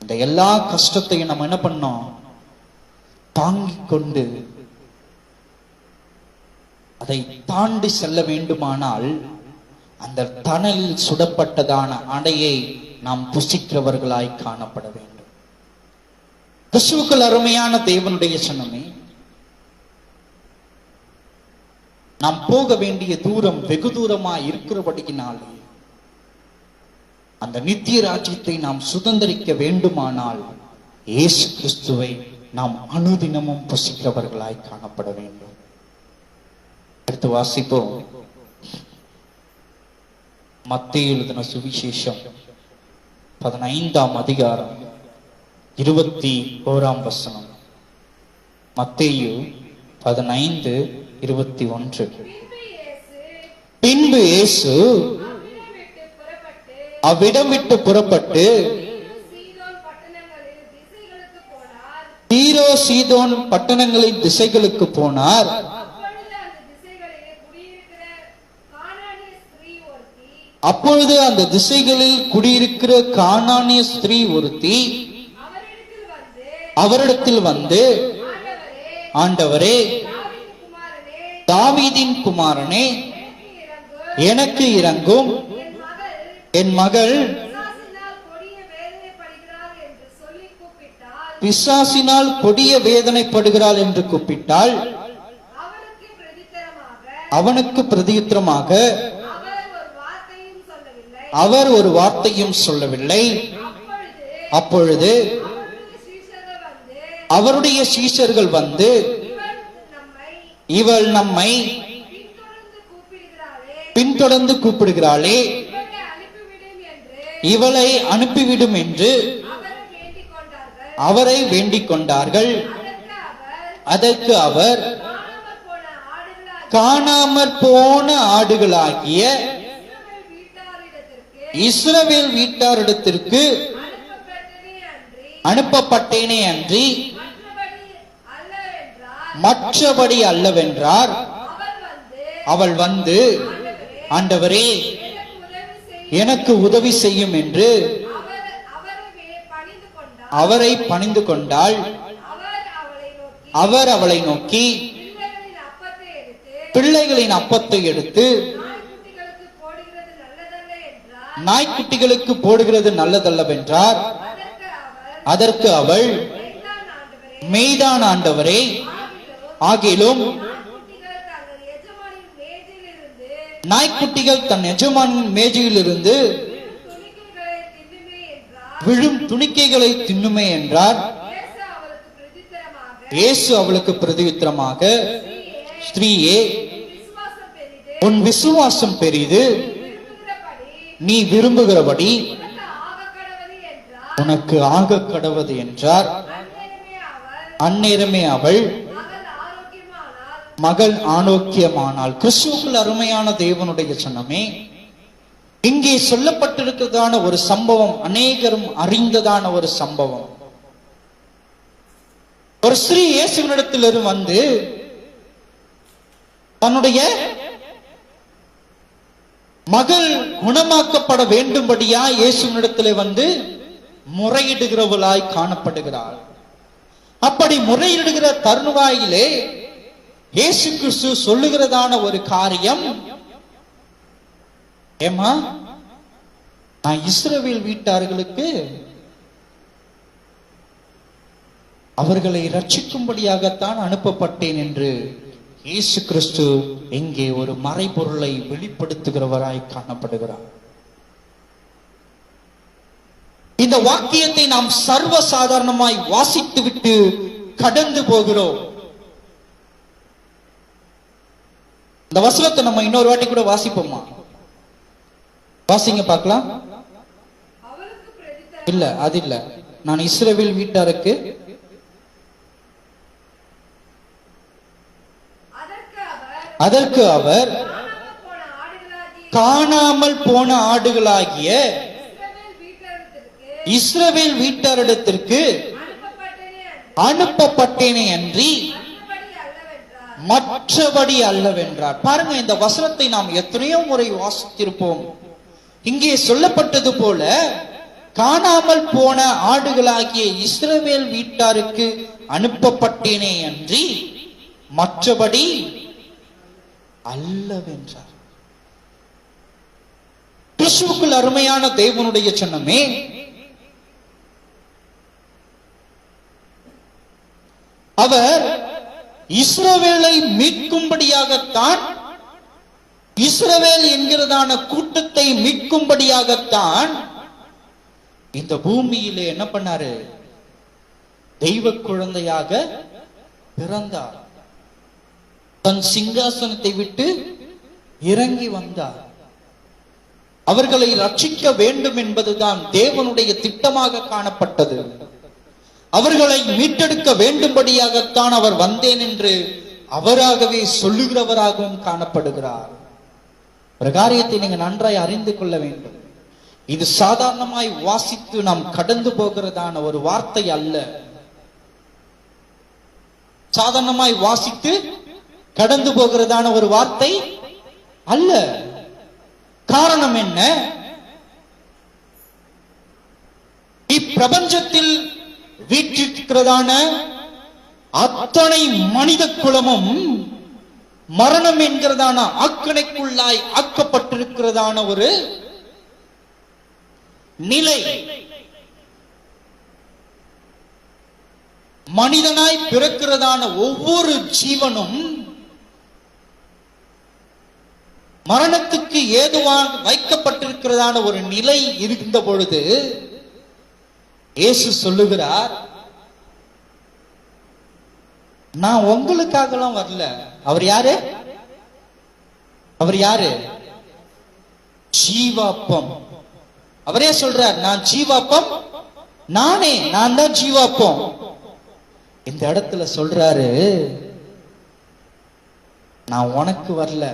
இந்த எல்லா கஷ்டத்தையும் நம்ம என்ன பண்ணோம்? தாங்கிக் கொண்டு அதை தாண்டி செல்ல வேண்டுமானால் அந்த தணலில் சுடப்பட்டதான அடையை நாம் புசிக்கிறவர்களாய் காணப்பட வேண்டும். கிறிஸ்துவுக்குள் அருமையான தேவனுடைய சனமே, நாம் போக வேண்டிய தூரம் வெகு தூரமாய் இருக்கிறபடியினாலே அந்த நித்திய ராஜ்யத்தை நாம் சுதந்திரிக்க வேண்டுமானால் இயேசு கிறிஸ்துவை நாம் அனுதினமும் புசிக்கிறவர்களாய் காணப்பட வேண்டும். அடுத்து வாசிப்போம். மத்தேயு எழுதின சுவிசேஷம் 15ஆம் அதிகாரம் 21ஆம் வசனம். மத்தேயு 15:21. பின்பு இயேசு அவ்விடம் விட்டு புறப்பட்டு தீரோ சீதோன் பட்டணங்களின் திசைகளுக்கு போனார். அப்பொழுது அந்த திசைகளில் குடியிருக்கிற கானானிய ஸ்திரீ ஒருத்தி அவரிடத்தில் வந்து, ஆண்டவரே, தாவீதின் குமாரனே, எனக்கு இரங்கும், என் மகள் பிசாசினால் கொடிய வேதனைப்படுகிறாள் என்று கூப்பிட்டாள். அவனுக்கு பிரதியுத்தரமாக அவர் ஒரு வார்த்தையும் சொல்லவில்லை. அப்பொழுது அவருடைய சீஷர்கள் வந்து, இவள் நம்மை பின்தொடர்ந்து கூப்பிடுகிறாளே, இவளை அனுப்பிவிடும் என்று அவரை வேண்டிக் கொண்டார்கள். அதற்கு அவர், காணாமற் போன ஆடுகளாகிய இஸ்ரவேல் வீட்டாரிடத்திற்கு அனுப்பப்பட்டேனே அன்றி மற்றபடி அல்லவென்றார். அவள் வந்து, ஆண்டவரே எனக்கு உதவி செய்யும் என்று அவரை பணிந்து கொண்டாள். அவர் அவளை நோக்கி பிள்ளைகளின் அப்பத்தை எடுத்து நாய்க்குட்டிகளுக்கு போடுகிறது நல்லதல்லவென்றார். அதற்கு அவள், மெய்தான் ஆண்டவரே, ஆகிலும் நாய்க்குட்டிகள் தன் எஜமானின் மேஜையிலிருந்து விழும் துணிக்கைகளை தின்னுமே என்றார். இயேசு அவளுக்கு பிரதியுத்தரமாக, ஸ்திரீயே, உன் விசுவாசம் பெரிது, நீ விரும்புகிறபடி உனக்கு ஆக கடவது என்றார். அந்நேரமே அவள் மகள் ஆரோக்கியமானாள். கிறிஸ்துவுக்குள் அருமையான தேவனுடைய சொன்னமே, இங்கே சொல்லப்பட்டிருக்கிறதான ஒரு சம்பவம் அநேகரும் அறிந்ததான ஒரு சம்பவம். ஒரு ஸ்திரீ இயேசுவினிடத்திலிருந்து வந்து தன்னுடைய மகள் குணமாக்கப்பட வேண்டும்படியா இயேசுவினிடத்திலே வந்து முறையிடுகிறவளாய் காணப்படுகிறாள். அப்படி முறையிடுகிற தருணவாயிலே இயேசு கிறிஸ்து சொல்லுகிறதான ஒரு காரியம், ஏமா, நான் இஸ்ரவேல் வீட்டார்களுக்கு அவர்களை ரட்சிக்கும்படியாகத்தான் அனுப்பப்பட்டேன் என்று இயேசு கிறிஸ்து இங்கே ஒரு மறைபொருளை வெளிப்படுத்துகிறவராய் காணப்படுகிறார். இந்த வாக்கியத்தை நாம் சர்வ சாதாரணமாய் வாசித்து விட்டு கடந்து போகிறோம். இந்த வசனத்தை நம்ம இன்னொரு வாட்டி கூட வாசிப்போமா? வாசிங்க பார்க்கலாம். இல்ல, அது இல்ல. நான் இஸ்ரவேல் வீட்டாருக்கு அதற்கு அவர் காணாமல் போன ஆடுகளாகிய இஸ்ரவேல் வீட்டாரிடத்திற்கு அனுப்பப்பட்டேனே அன்றி மற்றபடி அல்லவென்றார். பாருங்க, இந்த வசனத்தை நாம் எத்தனையோ முறை வாசித்திருப்போம். இங்கே சொல்லப்பட்டது போல காணாமல் போன ஆடுகளாகிய இஸ்ரவேல் வீட்டாருக்கு அனுப்பப்பட்டேனே அன்றி மற்றபடி அல்லவென்றார். கிறிஸ்துவுக்குள் அருமையான தேவனுடைய சொன்னமே, அவர் இஸ்ரவேலை மீட்கும்படியாகத்தான், இஸ்ரவேல் என்கிறதான கூட்டத்தை மீட்கும்படியாகத்தான் இந்த பூமியிலே என்ன பண்ணாரு? தெய்வ குழந்தையாக பிறந்தார். தன் சிங்காசனத்தை விட்டு இறங்கி வந்தார். அவர்களை ரட்சிக்க வேண்டும் என்பதுதான் தேவனுடைய திட்டமாக காணப்பட்டது. அவர்களை மீட்டெடுக்க வேண்டும்படியாகத்தான் அவர் வந்தேன் என்று அவராகவே சொல்லுகிறவராகவும் காணப்படுகிறார். ஒரு காரியத்தை நீங்க நன்றாய் அறிந்து கொள்ள வேண்டும். இது சாதாரணமாய் வாசித்து நாம் கடந்து போகிறதான ஒரு வார்த்தை அல்ல. சாதாரணமாய் வாசித்து கடந்து போகிறதான ஒரு வார்த்தை அல்ல. காரணம் என்ன? இப்பிரபஞ்சத்தில் வீற்றிருக்கிறதான அத்தனை மனித குலமும் மரணம் என்கிறதான ஆக்கணைக்குள்ளாய் ஆக்கப்பட்டிருக்கிறதான ஒரு நிலை. மனிதனாய் பிறக்கிறதான ஒவ்வொரு ஜீவனும் மரணத்துக்கு ஏதுவாக வைக்கப்பட்டிருக்கிறதான ஒரு நிலை இருந்த பொழுது இயேசு சொல்லுகிறார், நான் உங்களுக்காகலாம் வரல. அவர் யாரு? அவர் யாரு? ஜீவாப்பம். அவரே சொல்றார், நான் ஜீவாப்பம், நானே, நான் தான் ஜீவாப்பம். இந்த இடத்துல சொல்றாரு, நான் உனக்கு வரல,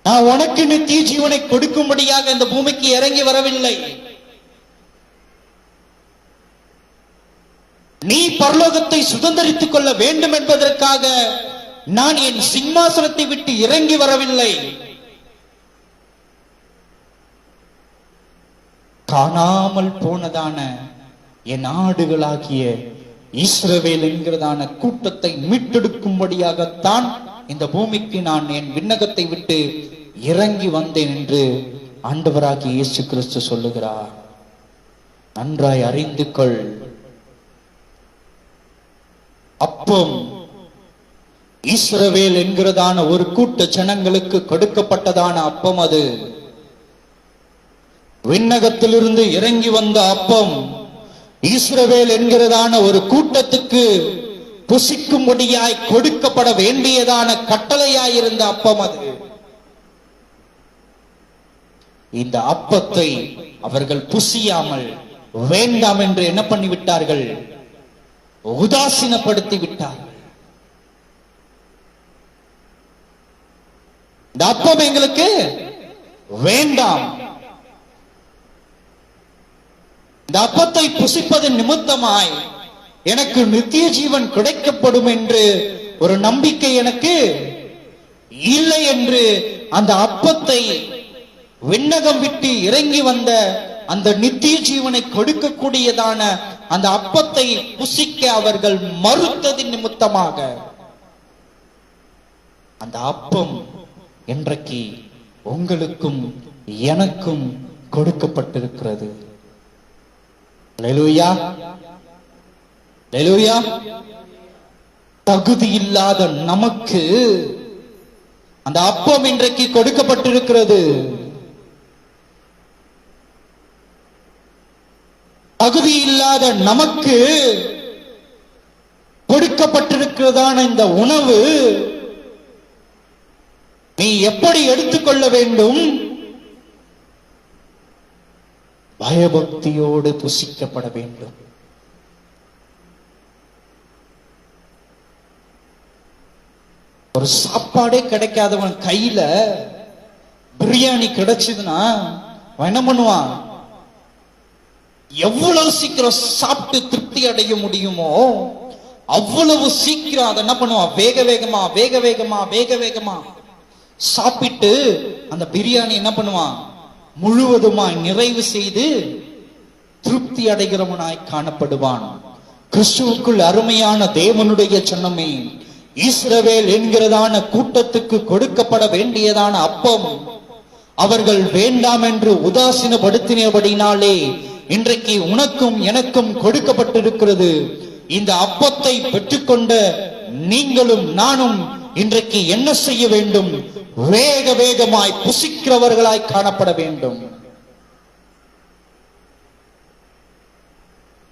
நான் உனக்கு நித்திய ஜீவனை கொடுக்கும்படியாக இந்த பூமிக்கு இறங்கி வரவில்லை. நீ பரலோகத்தை சுதந்திரித்துக் கொள்ள வேண்டும் என்பதற்காக நான் என் சிம்மாசனத்தை விட்டு இறங்கி வரவில்லை. காணாமல் போனதான என் ஆடுகளாகிய இஸ்ரவேல் என்கிறதான கூட்டத்தை மீட்டெடுக்கும்படியாகத்தான் இந்த பூமிக்கு நான் என் விண்ணகத்தை விட்டு இறங்கி வந்தேன் என்று ஆண்டவராகிய இயேசு கிறிஸ்து சொல்லுகிறார். நன்றாய் அறிந்து கொள். அப்பம் இஸ்ரவேல் என்கிறதான ஒரு கூட்ட ஜனங்களுக்கு கொடுக்கப்பட்டதான அப்பம். அது விண்ணகத்திலிருந்து இறங்கி வந்த அப்பம். இஸ்ரவேல் என்கிறதான ஒரு கூட்டத்துக்கு புசிக்கும்படியாய் கொடுக்கப்பட வேண்டியதான கட்டளையாயிருந்த அப்பம் அது. இந்த அப்பத்தை அவர்கள் புசியாமல் வேண்டாம் என்று என்ன பண்ணிவிட்டார்கள்? உதாசீனப்படுத்தி விட்டார்கள். இந்த அப்பம் எங்களுக்கு வேண்டாம், இந்த அப்பத்தை புசிப்பதன் நிமித்தமாய் எனக்கு நித்திய ஜீவன் கிடைக்கப்படும் என்று ஒரு நம்பிக்கை எனக்கு இல்லை என்று அந்த அப்பத்தை, விண்ணகம் விட்டு இறங்கி வந்த அந்த நித்திய ஜீவனை கொடுக்கக்கூடியதான அந்த அப்பத்தை புசிக்க அவர்கள் மறுத்ததின் நிமித்தமாக அந்த அப்பம் இன்றைக்கு உங்களுக்கும் எனக்கும் கொடுக்கப்பட்டிருக்கிறது. அல்லேலூயா, அல்லேலூயா. தகுதி இல்லாத நமக்கு அந்த அப்பம் இன்றைக்கு கொடுக்கப்பட்டிருக்கிறது. தகுதி இல்லாத நமக்கு கொடுக்கப்பட்டிருக்கிறதான இந்த உணவு நீ எப்படி எடுத்துக்கொள்ள வேண்டும்? பயபக்தியோடு புசிக்கப்பட வேண்டும். ஒரு சாப்பாடே கிடைக்காதவன் கையில பிரியாணி கிடைச்சதுன்னா அவன் என்ன பண்ணுவான்? எவ்வளவு சீக்கிரம் சாப்பிட்டு திருப்தி அடைய முடியுமோ அவ்வளவு சீக்கிரம் அதை என்ன பண்ணுவான்? வேக வேகமா வேக வேகமா வேக வேகமா சாப்பிட்டு அந்த பிரியாணி என்ன பண்ணுவான்? முழுவதுமாய் நிறைவு செய்து திருப்தி அடைகிறவனாய் காணப்படுவான். கிறிஸ்துவுக்குள் அருமையான தேவனுடைய ஜனமே, இஸ்ரவேல் என்கிறதான கூட்டத்துக்கு கொடுக்கப்பட வேண்டியதான அப்பம் அவர்கள் வேண்டாம் என்று உதாசீனப்படுத்தினபடினாலே இன்றைக்கு உனக்கும் எனக்கும் கொடுக்கப்பட்டிருக்கிறது. இந்த அப்பத்தை பெற்றுக்கொண்ட நீங்களும் நானும் இன்றைக்கு என்ன செய்ய வேண்டும்? வேக வேகமாய் புசிக்கிறவர்களாய் காணப்பட வேண்டும்.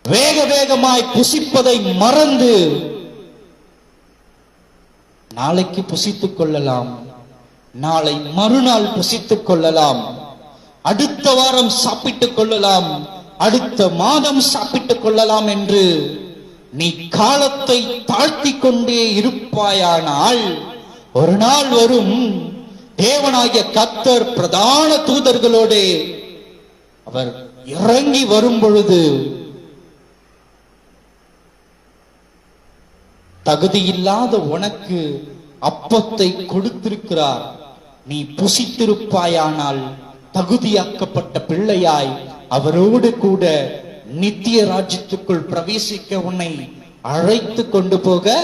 வேக வேகமாய் புசிப்பதை மறந்து நாளைக்கு புசித்துக் கொள்ளலாம், நாளை மறுநாள் புசித்துக் கொள்ளலாம், அடுத்த வாரம் சாப்பிட்டுக் கொள்ளலாம், அடுத்த மாதம் சாப்பிட்டுக் கொள்ளலாம் என்று நீ காலத்தை தாழ்த்தி கொண்டே இருப்பாயானால் ஒரு நாள் வரும், தேவனாகிய கர்த்தர் பிரதான தூதர்களோடு அவர் இறங்கி வரும் பொழுது தகுதியில்லாத உனக்கு அப்பத்தை கொடுத்திருக்கிறார். நீ புசித்திருப்பாயானால் தகுதியாக்கப்பட்ட பிள்ளையாய் அவரோடு கூட நித்திய ராஜ்யத்துக்குள் பிரவேசிக்க உன்னை அழைத்து கொண்டு போக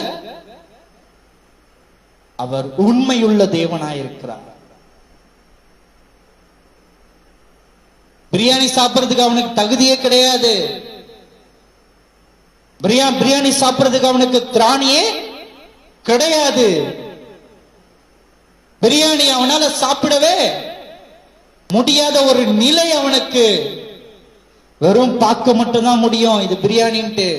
அவர் உண்மையுள்ள தேவனாயிருக்கிறார். பிரியாணி சாப்பிடுறதுக்கு அவனுக்கு தகுதியே கிடையாது. பிரியாணி சாப்பிடுறதுக்கு அவனுக்கு திராணியே கிடையாது. பிரியாணி அவனால சாப்பிடவே முடியாத ஒரு நிலை அவனுக்கு. வெறும் பார்க்க மட்டும்தான் முடியும் இது பிரியாணின்ட்டு.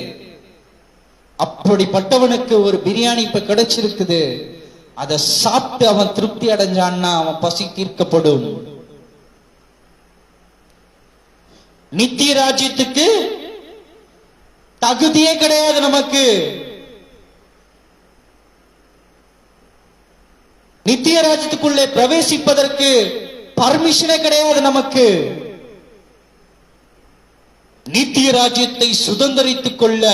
அப்படிப்பட்டவனுக்கு ஒரு பிரியாணி இப்ப கிடைச்சிருக்குது. அதை சாப்பிட்டு அவன் திருப்தி அடைஞ்சான்னா அவன் பசி தீர்க்கப்படும். நித்திய ராஜ்யத்துக்கு தகுதியே கிடையாது நமக்கு. நித்திய ராஜ்யத்துக்குள்ளே பிரவேசிப்பதற்கு பர்மிஷனே கிடையாது நமக்கு. நித்திய ராஜ்யத்தை சுதந்திரித்துக் கொள்ள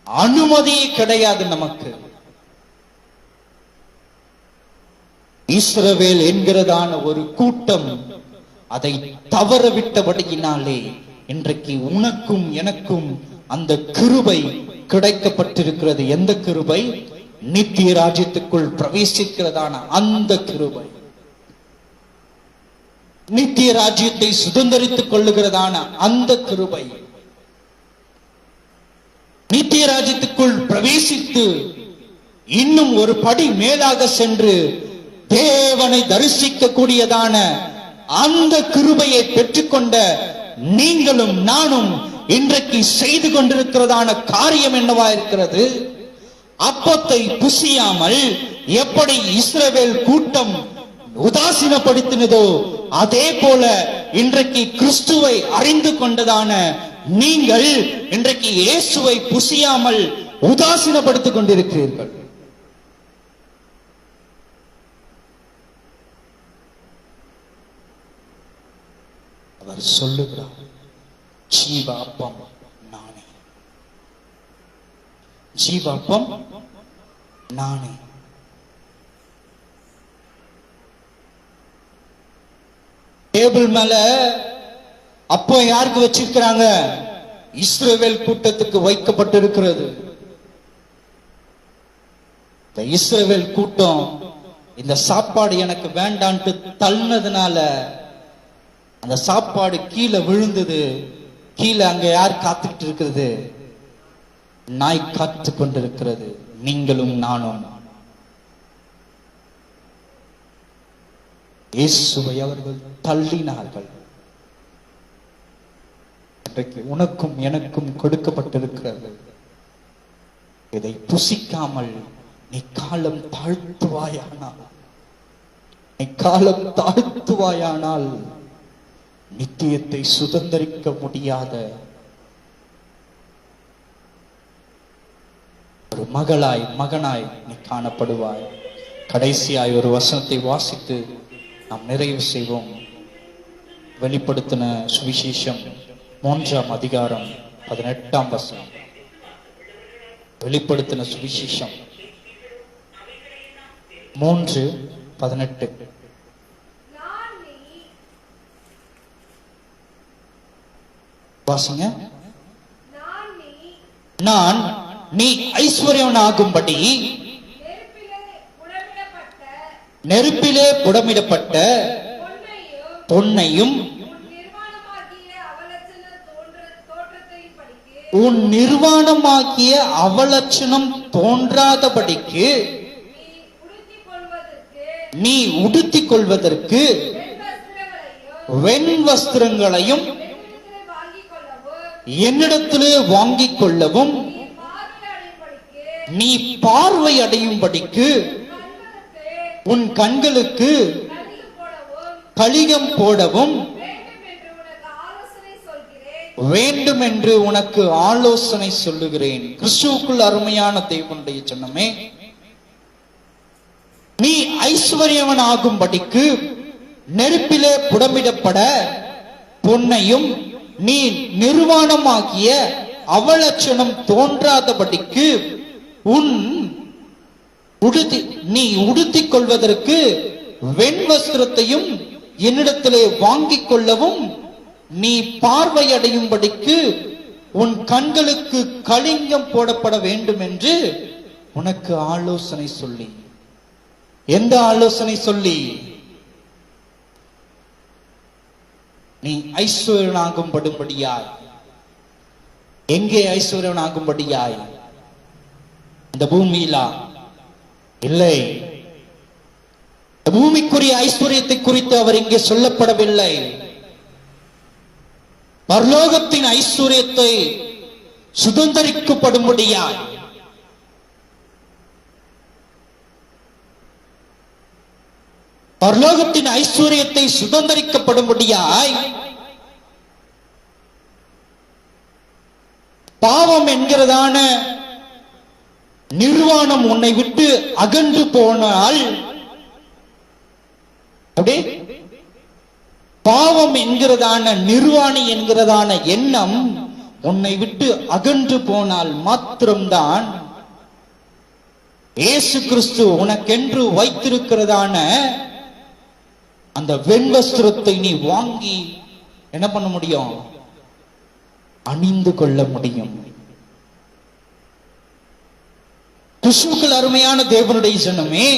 அனுமதியே கிடையாது நமக்கு. இஸ்ரவேல் என்கிறதான ஒரு கூட்டம் அதை தவறவிட்டபடியினாலே இன்றைக்கு உனக்கும் எனக்கும் அந்த கிருபை கிடைக்கப்பட்டிருக்கிறது. எந்த கிருபை? நித்திய ராஜ்யத்துக்குள் பிரவேசிக்கிறதான அந்த கிருபை, நித்திய ராஜ்யத்தை சுதந்திரித்துக் கொள்ளுகிறதான அந்த கிருபை. நித்திய ராஜ்யத்துக்குள் பிரவேசித்து இன்னும் ஒரு படி மேலாக சென்று தேவனை தரிசிக்க கூடியதான அந்த கிருபையை பெற்றுக்கொண்ட நீங்களும் நானும் இன்றைக்கு செய்து கொண்டிருக்கிறதான காரியம் என்னவா இருக்கிறது? அப்பத்தை புசியாமல் எப்படி இஸ்ரவேல் கூட்டம் உதாசீனப்படுத்தினதோ அதே போல இன்றைக்கு கிறிஸ்துவை அறிந்து கொண்டதான நீங்கள் இன்றைக்கு இயேசுவை புசியாமல் உதாசீனப்படுத்திக் கொண்டிருக்கிறீர்கள். அவர் சொல்லுகிறார், ஜீவ அப்பம் நானே, ஜீவ அப்பம் நானே. டேபிள் மேல அப்போ யாருக்கு வச்சிருக்கிறாங்க? இஸ்ரவேல் கூட்டத்துக்கு வைக்கப்பட்டிருக்கிறது. இந்த இஸ்ரவேல் கூட்டம் இந்த சாப்பாடு எனக்கு வேண்டான்ட்டு தள்ளினதுனால அந்த சாப்பாடு கீழே விழுந்தது. கீழே அங்க யார் காத்துக்கிட்டு இருக்கிறது? நாய் காத்து கொண்டிருக்கிறது. நீங்களும் நானும். இயேசுவை அவர்கள் தள்ளினார்கள். இன்றைக்கு உனக்கும் எனக்கும் கொடுக்கப்பட்டிருக்கிறது. இதை புசிக்காமல் நீ காலம் தாழ்த்துவாயானால், நீ காலம் தாழ்த்துவாயானால் நித்தியத்தை சுதந்திரிக்க முடியாத ஒரு மகளாய் மகனாய் நீ காணப்படுவாய். கடைசியாய் ஒரு வசனத்தை வாசித்து நாம் நிறைவு செய்வோம். வெளிப்படுத்தின சுவிசேஷம் 3ஆம் அதிகாரம் 18ஆம் வசனம். வெளிப்படுத்தின சுவிசேஷம் 3:18. வாசிங்க. நான் நீ ஐஸ்வர்யவனாகும்படி நெருப்பிலே புடமிடப்பட்ட பொன்னையும் உன் நிர்வாணமாக்கிய அவலட்சணம் தோன்றாதபடிக்கு நீ உடுத்திக் கொள்வதற்கு வெண் வஸ்திரங்களையும் என்னிடத்திலே வாங்கிக் கொள்ளவும் நீ பார்வை அடையும்படிக்கு உன் கண்களுக்கு கலிகம் போடவும் வேண்டும் என்று உனக்கு ஆலோசனை சொல்லுகிறேன். கிறிஸ்துவுக்குள் அருமையான தேவனுடைய சொன்னமே, நீ ஐஸ்வர்யவன் ஆகும்படிக்கு நெருப்பிலே புடமிடப்பட பொன்னையும் நீ நிர்வாணமாகிய அவலட்சணம் தோன்றாதபடிக்கு நீ உடுத்திக் கொள்வதற்கு வெண் வஸ்திரத்தையும் என்னிடத்திலே வாங்கிக் கொள்ளவும் நீ பார்வையடையும்படிக்கு உன் கண்களுக்கு கலிங்கம் போடப்பட வேண்டும் என்று உனக்கு ஆலோசனை சொல்லி. எந்த ஆலோசனை சொல்லி? நீ ஐஸ்வர்யனாகும்படியாய். எங்கே ஐஸ்வர்யனாகும்படியாய்? இந்த பூமியிலா? இல்லை. பூமிக்குரிய ஐஸ்வர்யத்தை குறித்து அவர் இங்கே சொல்லப்படவில்லை. பரலோகத்தின் ஐஸ்வர்யத்தை சுதந்திரிக்கப்படும்படியாய், பரலோகத்தின் ஐஸ்வர்யத்தை சுதந்திரிக்கப்படும்படியாய் பாவம் என்கிறதான நிர்வாணம் உன்னை விட்டு அகன்று போனால், அப்படியே பாவம் என்கிறதான நிர்வாணி என்கிறதான எண்ணம் உன்னை விட்டு அகன்று போனால் மாத்திரம்தான் இயேசு கிறிஸ்து உனக்கென்று வைத்திருக்கிறதான அந்த வெண்வஸ்திரத்தை நீ வாங்கி என்ன பண்ண முடியும்? அணிந்து கொள்ள முடியும். கிறிஸ்துவுக்குள் அருமையான தேவனுடைய ஜனமே,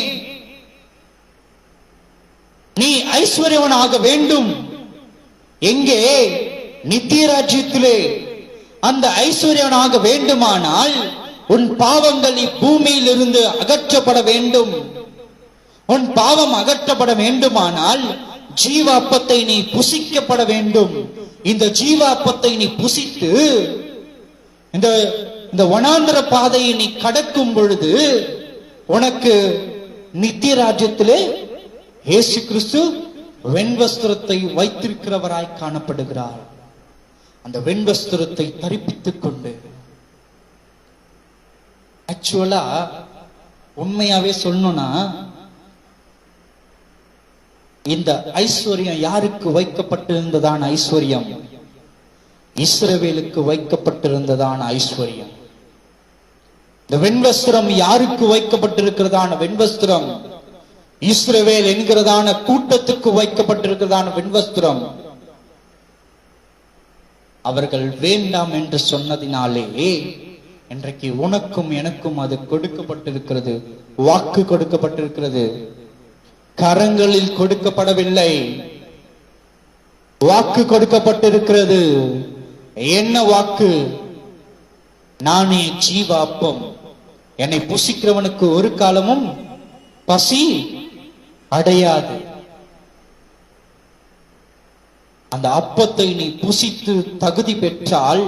நீ ஐஸ்வர்யவனாக வேண்டும். எங்கே? நித்திய ராஜ்யத்திலே. அந்த ஐஸ்வர்யவனாக வேண்டுமானால் உன் பாவங்கள் இப்பூமியில் இருந்து அகற்றப்பட வேண்டும். உன் பாவம் அகற்றப்பட வேண்டுமானால் ஜீவ அப்பத்தை நீ புசிக்கப்பட வேண்டும். இந்த ஜீவ அப்பத்தை நீ புசித்து இந்த வனாந்தர பாதையை நீ கடக்கும் பொழுது உனக்கு நித்திய ராஜ்யத்திலே இயேசு கிறிஸ்து வெண்வஸ்திரத்தை வைத்திருக்கிறவராய் காணப்படுகிறார். அந்த வெண்வஸ்திரத்தை தரிப்பித்துக் கொண்டு, ஆக்சுவலா உண்மையாவே சொல்லணும்னா, இந்த ஐஸ்வர்யம் யாருக்கு வைக்கப்பட்டிருந்ததான ஐஸ்வர்யம்? இஸ்ரவேலுக்கு வைக்கப்பட்டிருந்ததான ஐஸ்வர்யம். இந்த வெண்வஸ்திரம் யாருக்கு வைக்கப்பட்டிருக்கிறதான வெண்வஸ்திரம்? இஸ்ரவேல் என்கிறதான கூட்டத்துக்கு வைக்கப்பட்டிருக்கிறதான வெண்வஸ்திரம். அவர்கள் வேண்டாம் என்று சொன்னதினாலே இன்றைக்கு உனக்கும் எனக்கும் அது கொடுக்கப்பட்டிருக்கிறது. வாக்கு கொடுக்கப்பட்டிருக்கிறது. கரங்களில் கொடுக்கப்படவில்லை, வாக்கு கொடுக்கப்பட்டிருக்கிறது. என்ன வாக்கு? நானே ஜீவ அப்பம், என்னை புசிக்கிறவனுக்கு ஒரு காலமும் பசி அடையாது. அந்த அப்பத்தை நீ புசித்து தகுதி பெற்றால்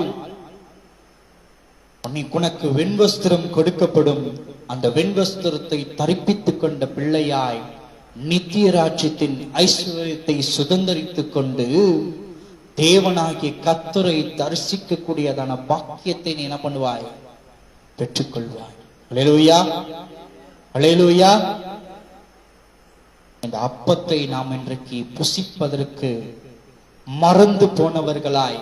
உனக்கு வெண்வஸ்திரம் கொடுக்கப்படும். அந்த வெண்வஸ்திரத்தை தரிப்பித்துக் கொண்ட பிள்ளையாய் நித்திய ராஜ்யத்தின் ஐஸ்வர்யத்தை சுதந்திரித்துக் கொண்டு தேவனாகிய கர்த்தரை தரிசிக்க கூடியதான பாக்கியத்தை நீ என்ன பண்ணுவாய்? பெற்றுக்கொள்வாய். அல்லேலூயா, அல்லேலூயா. இந்த அப்பத்தை நாம் இன்றைக்கு புசிப்பதற்கு மறந்து போனவர்களாய்,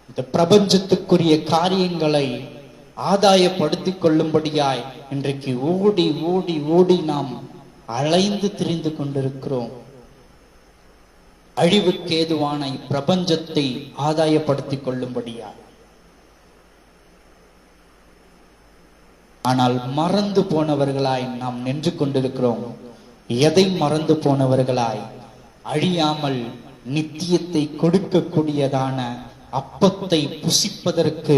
இந்த பிரபஞ்சத்துக்குரிய காரியங்களை ஆதாயப்படுத்திக் கொள்ளும்படியாய் இன்றைக்கு ஓடி ஓடி ஓடி நாம் அலைந்து திரிந்து கொண்டிருக்கிறோம். அழிவுக்கு ஏதுவான இப்பிரபஞ்சத்தை ஆதாயப்படுத்திக் கொள்ளும்படியாய். ஆனால் மறந்து போனவர்களாய் நாம் நின்று கொண்டிருக்கிறோம். எதை மறந்து போனவர்களாய்? அழியாமல் நித்தியத்தை கொடுக்கக்கூடியதான அப்பத்தை புசிப்பதற்கு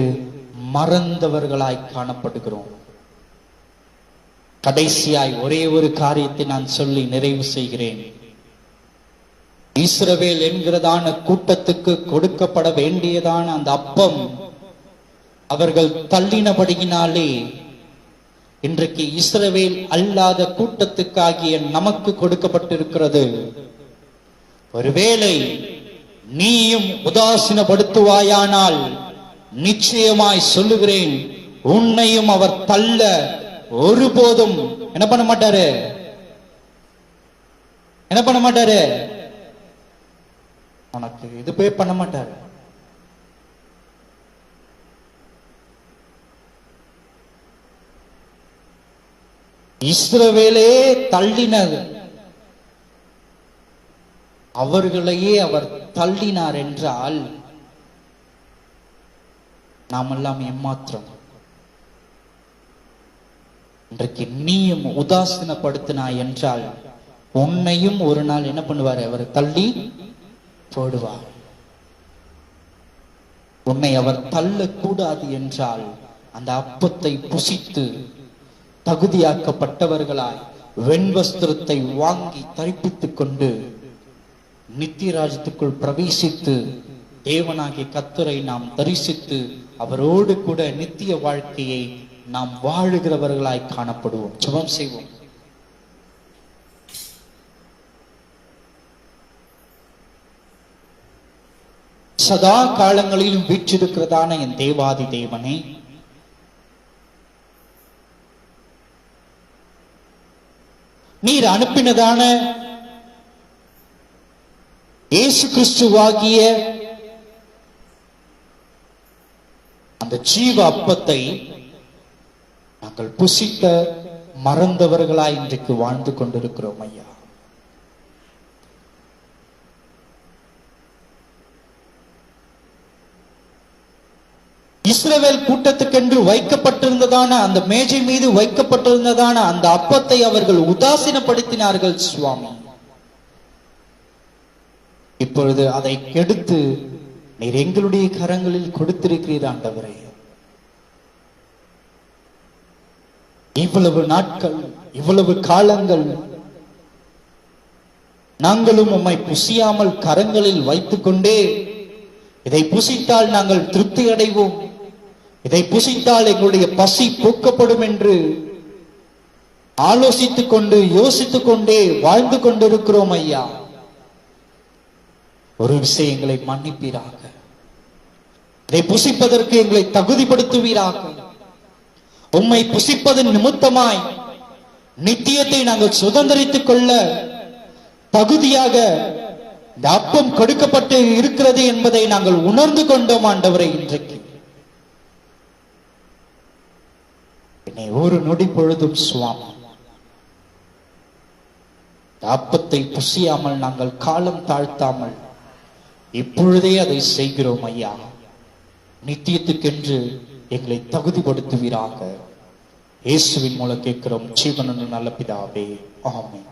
மறந்தவர்களாய் காணப்படுகிறோம். கடைசியாய் ஒரே ஒரு காரியத்தை நான் சொல்லி நிறைவு செய்கிறேன். இஸ்ரவேல் என்கிறதான கூட்டத்துக்கு கொடுக்கப்பட வேண்டியதான அந்த அப்பம் அவர்கள் தள்ளினபடியினாலே இன்றைக்கு இஸ்ரவேல் அல்லாத கூட்டத்துக்காகிய நமக்கு கொடுக்கப்பட்டிருக்கிறது. ஒருவேளை நீயும் உதாசீனப்படுத்துவாயானால் நிச்சயமாய் சொல்லுகிறேன், உன்னையும் அவர் தள்ள ஒருபோதும் என்ன பண்ண மாட்டாரு? என்ன பண்ண மாட்டாரு? உனக்கு இது பே பண்ண மாட்டாரு. இஸ்ரவேலே தள்ளினது, அவர்களையே அவர் தள்ளினார் என்றால் நாமெல்லாம் ஏமாத்திரம். இன்றைக்கு நீயும் உதாசீனப்படுத்தினாய் என்றால் உன்னையும் ஒரு நாள் என்ன பண்ணுவார்? அவர் தள்ளி போடுவார். உன்னை அவர் தள்ளக்கூடாது என்றால் அந்த அப்பத்தை புசித்து தகுதியாக்கப்பட்டவர்களாய் வெண்வஸ்திரத்தை வாங்கி தரிப்பித்துக் கொண்டு நித்திய ராஜ்யத்துக்குள் பிரவேசித்து தேவனாகிய கர்த்தரை நாம் தரிசித்து அவரோடு கூட நித்திய வாழ்க்கையை நாம் வாழுகிறவர்களாய் காணப்படுவோம். ஜெபம் செய்வோம். சதா காலங்களிலும் வீற்றிருக்கிறதான என் தேவாதி தேவனே, நீர் அனுப்பினதான இயேசு கிறிஸ்துவாகிய அந்த ஜீவ அப்பத்தை நாங்கள் புசிக்க மறந்தவர்களாய் இன்றைக்கு வாழ்ந்து கொண்டிருக்கிறோம் ஐயா. இஸ்ரவேல் கூட்டத்துக்கென்று வைக்கப்பட்டிருந்ததான அந்த மேஜை மீது வைக்கப்பட்டிருந்ததான அந்த அப்பத்தை அவர்கள் உதாசீனப்படுத்தினார்கள் சுவாமி. இப்பொழுது அதை கெடுத்து நீர் எங்களுடைய கரங்களில் கொடுத்திருக்கிறீர் ஆண்டவரே. இவ்வளவு நாட்கள், இவ்வளவு காலங்கள் நாங்களும் உம்மை புசியாமல் கரங்களில் வைத்துக் கொண்டே, இதை புசித்தால் நாங்கள் திருப்தி அடைவோம், இதை புசித்தால் எங்களுடைய பசி போக்கப்படும் என்று ஆலோசித்துக் கொண்டு யோசித்துக் கொண்டே வாழ்ந்து கொண்டிருக்கிறோம் ஐயா. ஒரு விஷயங்களை மன்னிப்பீராக, இதை புசிப்பதற்கு எங்களை தகுதிப்படுத்துவீராக. உம்மை புசிப்பதன் நிமித்தமாய் நித்தியத்தை நாங்கள் சுதந்திரித்துக் கொள்ள தகுதியாக இந்த அப்பம் கொடுக்கப்பட்டு இருக்கிறது என்பதை நாங்கள் உணர்ந்து கொண்டோம் ஆண்டவரை. இன்றைக்கு என்னை ஒரு நொடி பொழுதும் சுவாமி அப்பத்தை புசியாமல் நாங்கள் காலம் தாழ்த்தாமல் இப்பொழுதே அதை செய்கிறோம் ஐயா. நித்தியத்துக்கென்று எங்களை தகுதிப்படுத்துவீராக. இயேசுவின் மூலம் கேட்கிறோம் ஜீவனுள்ள நல்ல பிதாவே, ஆமென்.